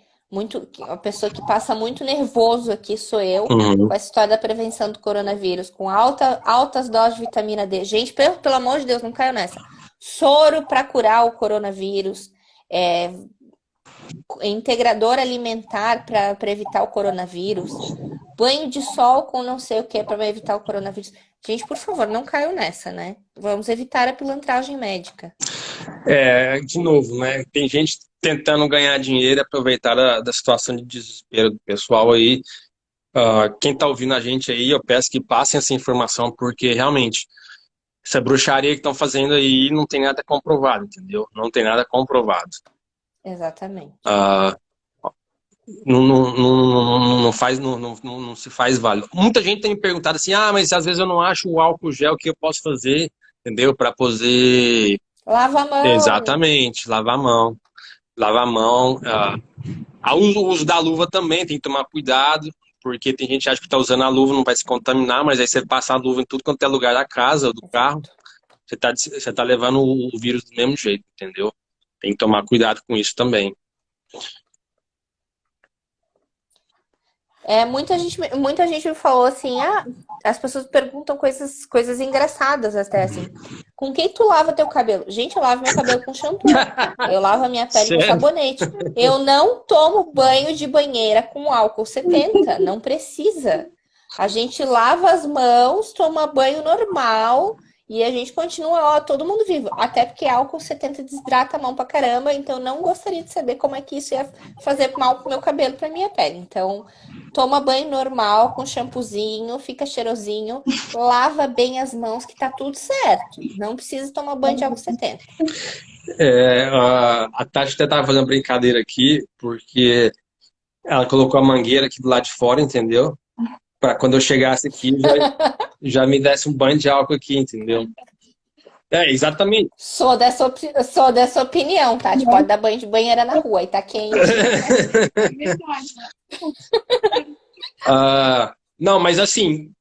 a pessoa que passa muito nervoso aqui sou eu, com a história da prevenção do coronavírus, com altas doses de vitamina D. Gente, pelo amor de Deus, não caiu nessa. Soro para curar o coronavírus, integrador alimentar para evitar o coronavírus, banho de sol com não sei o que para evitar o coronavírus. Gente, por favor, não caiu nessa, né? Vamos evitar a pilantragem médica. De novo, né? Tem gente tentando ganhar dinheiro e aproveitar da situação de desespero do pessoal aí. Quem tá ouvindo a gente aí, eu peço que passem essa informação, porque realmente essa bruxaria que estão fazendo aí não tem nada comprovado, entendeu? Não tem nada comprovado. Exatamente. Não se faz válido. Muita gente tem me perguntado assim, mas às vezes eu não acho o álcool gel, o que eu posso fazer, entendeu? Para poder... Lava a mão. Exatamente, lavar a mão. Lavar a mão. O uso da luva também, tem que tomar cuidado, porque tem gente que acha que está usando a luva, não vai se contaminar, mas aí você passa a luva em tudo quanto é lugar da casa ou do carro, você tá levando o vírus do mesmo jeito, entendeu? Tem que tomar cuidado com isso também. Muita gente me falou assim, as pessoas perguntam coisas engraçadas até assim. Com quem tu lava teu cabelo? Gente, eu lavo meu cabelo com shampoo. Eu lavo a minha pele com sabonete. Eu não tomo banho de banheira com álcool 70. Não precisa. A gente lava as mãos, toma banho normal e a gente continua, todo mundo vivo. Até porque álcool 70 desidrata a mão pra caramba, então eu não gostaria de saber como é que isso ia fazer mal pro meu cabelo, pra minha pele. Então, toma banho normal, com shampoozinho, fica cheirosinho, lava bem as mãos que tá tudo certo. Não precisa tomar banho de álcool 70. A Tati até tava fazendo brincadeira aqui, porque ela colocou a mangueira aqui do lado de fora, entendeu? Para quando eu chegasse aqui, já me desse um banho de álcool aqui, entendeu? Exatamente. Sou dessa opinião, tá? Tipo, pode dar banho de banheira na rua e tá quente. Não, mas assim,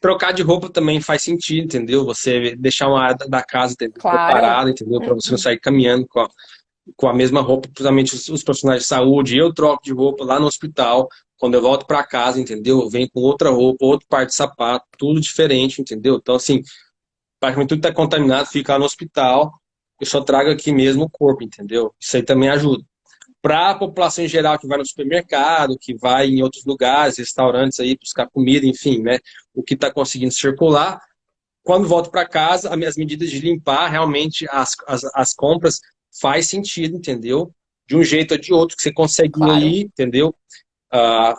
trocar de roupa também faz sentido, entendeu? Você deixar uma área da casa, entendeu? Claro. Preparada, entendeu? Para você não sair caminhando com a mesma roupa, principalmente os profissionais de saúde. Eu troco de roupa lá no hospital. Quando eu volto para casa, entendeu? Eu venho com outra roupa, outro par de sapato, tudo diferente, entendeu? Então, assim, praticamente tudo está contaminado, fica lá no hospital. Eu só trago aqui mesmo o corpo, entendeu? Isso aí também ajuda. Para a população em geral que vai no supermercado, que vai em outros lugares, restaurantes aí, buscar comida, enfim, né? O que está conseguindo circular. Quando volto para casa, as medidas de limpar realmente as compras faz sentido, entendeu? De um jeito ou de outro, que você consegue ir Claro. aí, entendeu?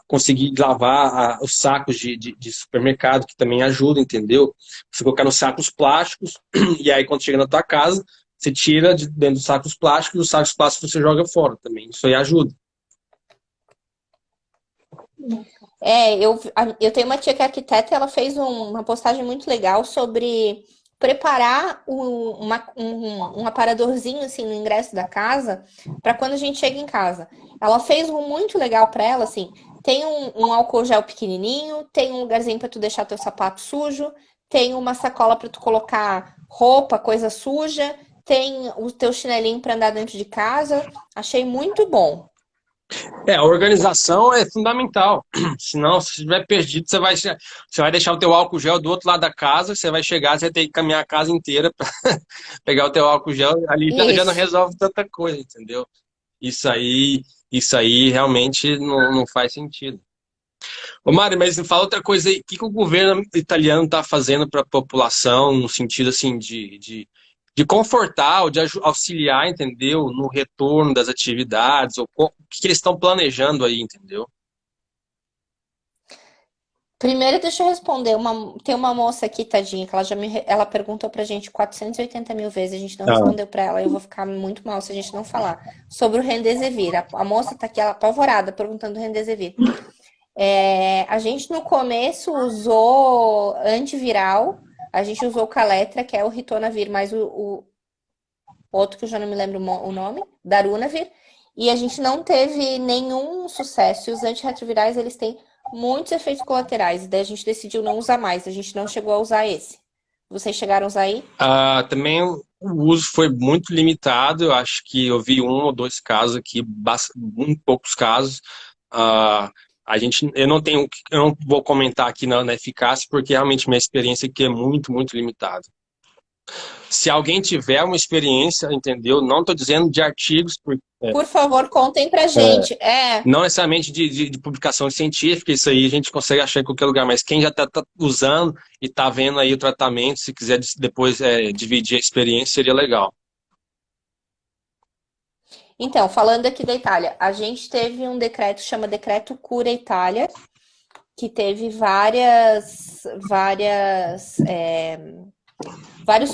Conseguir lavar os sacos de supermercado, que também ajuda, entendeu? Você colocar nos sacos plásticos, e aí quando chega na tua casa, você tira de dentro dos sacos plásticos, e os sacos plásticos você joga fora também. Isso aí ajuda. Eu tenho uma tia que é arquiteta e ela fez uma postagem muito legal sobre preparar um aparadorzinho assim no ingresso da casa para quando a gente chega em casa. Ela fez um muito legal para ela, assim, tem um álcool gel pequenininho, tem um lugarzinho para tu deixar teu sapato sujo, tem uma sacola para tu colocar roupa, coisa suja, tem o teu chinelinho para andar dentro de casa. Achei muito bom. A organização é fundamental. Senão, se estiver perdido, você vai deixar o teu álcool gel do outro lado da casa, você vai chegar, você vai ter que caminhar a casa inteira para pegar o teu álcool gel, ali já não Isso. resolve tanta coisa, entendeu? Isso aí, isso aí realmente não faz sentido. Ô Mário, mas me fala outra coisa aí, o que o governo italiano está fazendo para a população, no sentido assim de confortar ou de auxiliar, entendeu? No retorno das atividades, ou o que eles estão planejando aí, entendeu? Primeiro, deixa eu responder. Tem uma moça aqui, tadinha, que ela perguntou pra gente 480 mil vezes, a gente não Ah, respondeu pra ela. Eu vou ficar muito mal se a gente não falar sobre o Remdesivir. A moça tá aqui, ela apavorada, perguntando do Remdesivir. A gente no começo usou antiviral, a gente usou o Caletra, que é o Ritonavir, mais o outro que eu já não me lembro o nome, Darunavir, e a gente não teve nenhum sucesso. E os antirretrovirais, eles têm muitos efeitos colaterais, e daí a gente decidiu não usar mais, a gente não chegou a usar esse. Vocês chegaram a usar aí? também o uso foi muito limitado, eu acho que eu vi um ou dois casos aqui, muito poucos casos. Ah, eu não vou comentar aqui na eficácia, porque realmente minha experiência aqui é muito, muito limitada. Se alguém tiver uma experiência, entendeu? Não estou dizendo de artigos, Por favor, contem pra gente. não necessariamente de publicação científica, isso aí a gente consegue achar em qualquer lugar, mas quem já está usando e está vendo aí o tratamento, se quiser depois dividir a experiência, seria legal. Então, falando aqui da Itália, a gente teve um decreto, chama Decreto Cura Itália, que teve vários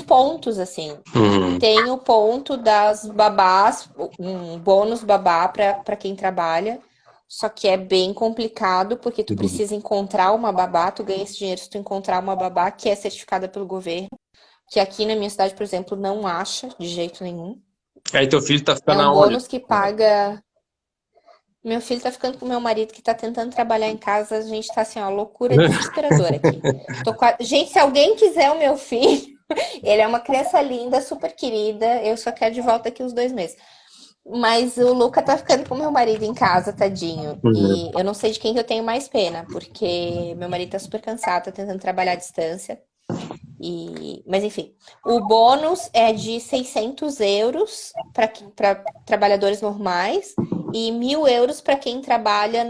pontos, assim. Uhum. Tem o ponto das babás, um bônus babá para quem trabalha, só que é bem complicado, porque tu Uhum. precisa encontrar uma babá, tu ganha esse dinheiro se tu encontrar uma babá que é certificada pelo governo, que aqui na minha cidade, por exemplo, não acha de jeito nenhum. Aí teu filho tá É ficando um aonde? bônus que paga. Meu filho tá ficando com meu marido que tá tentando trabalhar em casa. A gente tá assim, ó, loucura desesperadora aqui. Gente, se alguém quiser o meu filho, ele é uma criança linda, super querida. Eu só quero de volta aqui uns 2 meses. Mas o Luca tá ficando com meu marido em casa, tadinho. Uhum. E eu não sei de quem que eu tenho mais pena, porque meu marido tá super cansado, tá tentando trabalhar à distância. Mas enfim, o bônus é de 600 euros para trabalhadores normais e 1.000 euros para quem trabalha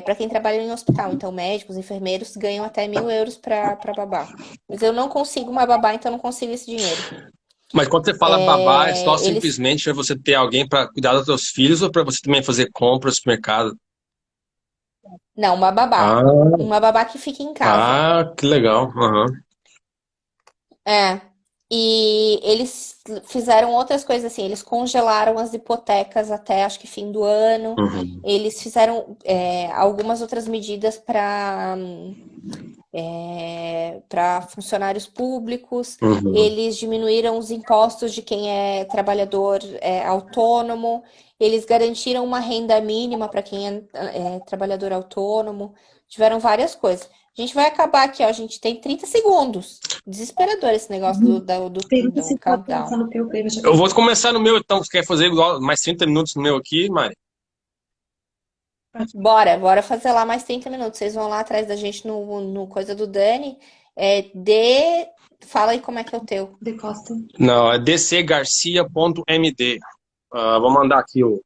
para quem trabalha em hospital. Então, médicos, enfermeiros ganham até 1.000 euros para babá. Mas eu não consigo uma babá, então eu não consigo esse dinheiro. Mas quando você fala babá, é só Eles. simplesmente para você ter alguém para cuidar dos seus filhos ou para você também fazer compras no supermercado? Não, uma babá. Ah, Uma babá que fica em casa. que legal. Aham. É. E eles fizeram outras coisas assim, eles congelaram as hipotecas até acho que fim do ano. Uhum. Eles fizeram algumas outras medidas para funcionários públicos. Uhum. Eles diminuíram os impostos de quem é trabalhador autônomo. Eles garantiram uma renda mínima para quem é trabalhador autônomo. Tiveram várias coisas. A gente vai acabar aqui, ó. A gente tem 30 segundos. Desesperador esse negócio Pergunta do se pode começar countdown. no teu, Breno. Eu vou começar no meu, então. Você quer fazer igual, mais 30 minutos no meu aqui, Mari? Bora fazer lá mais 30 minutos. Vocês vão lá atrás da gente no coisa do Dani. Fala aí como é que é o teu. De Costa. Não, é dcgarcia.md. Vou mandar aqui o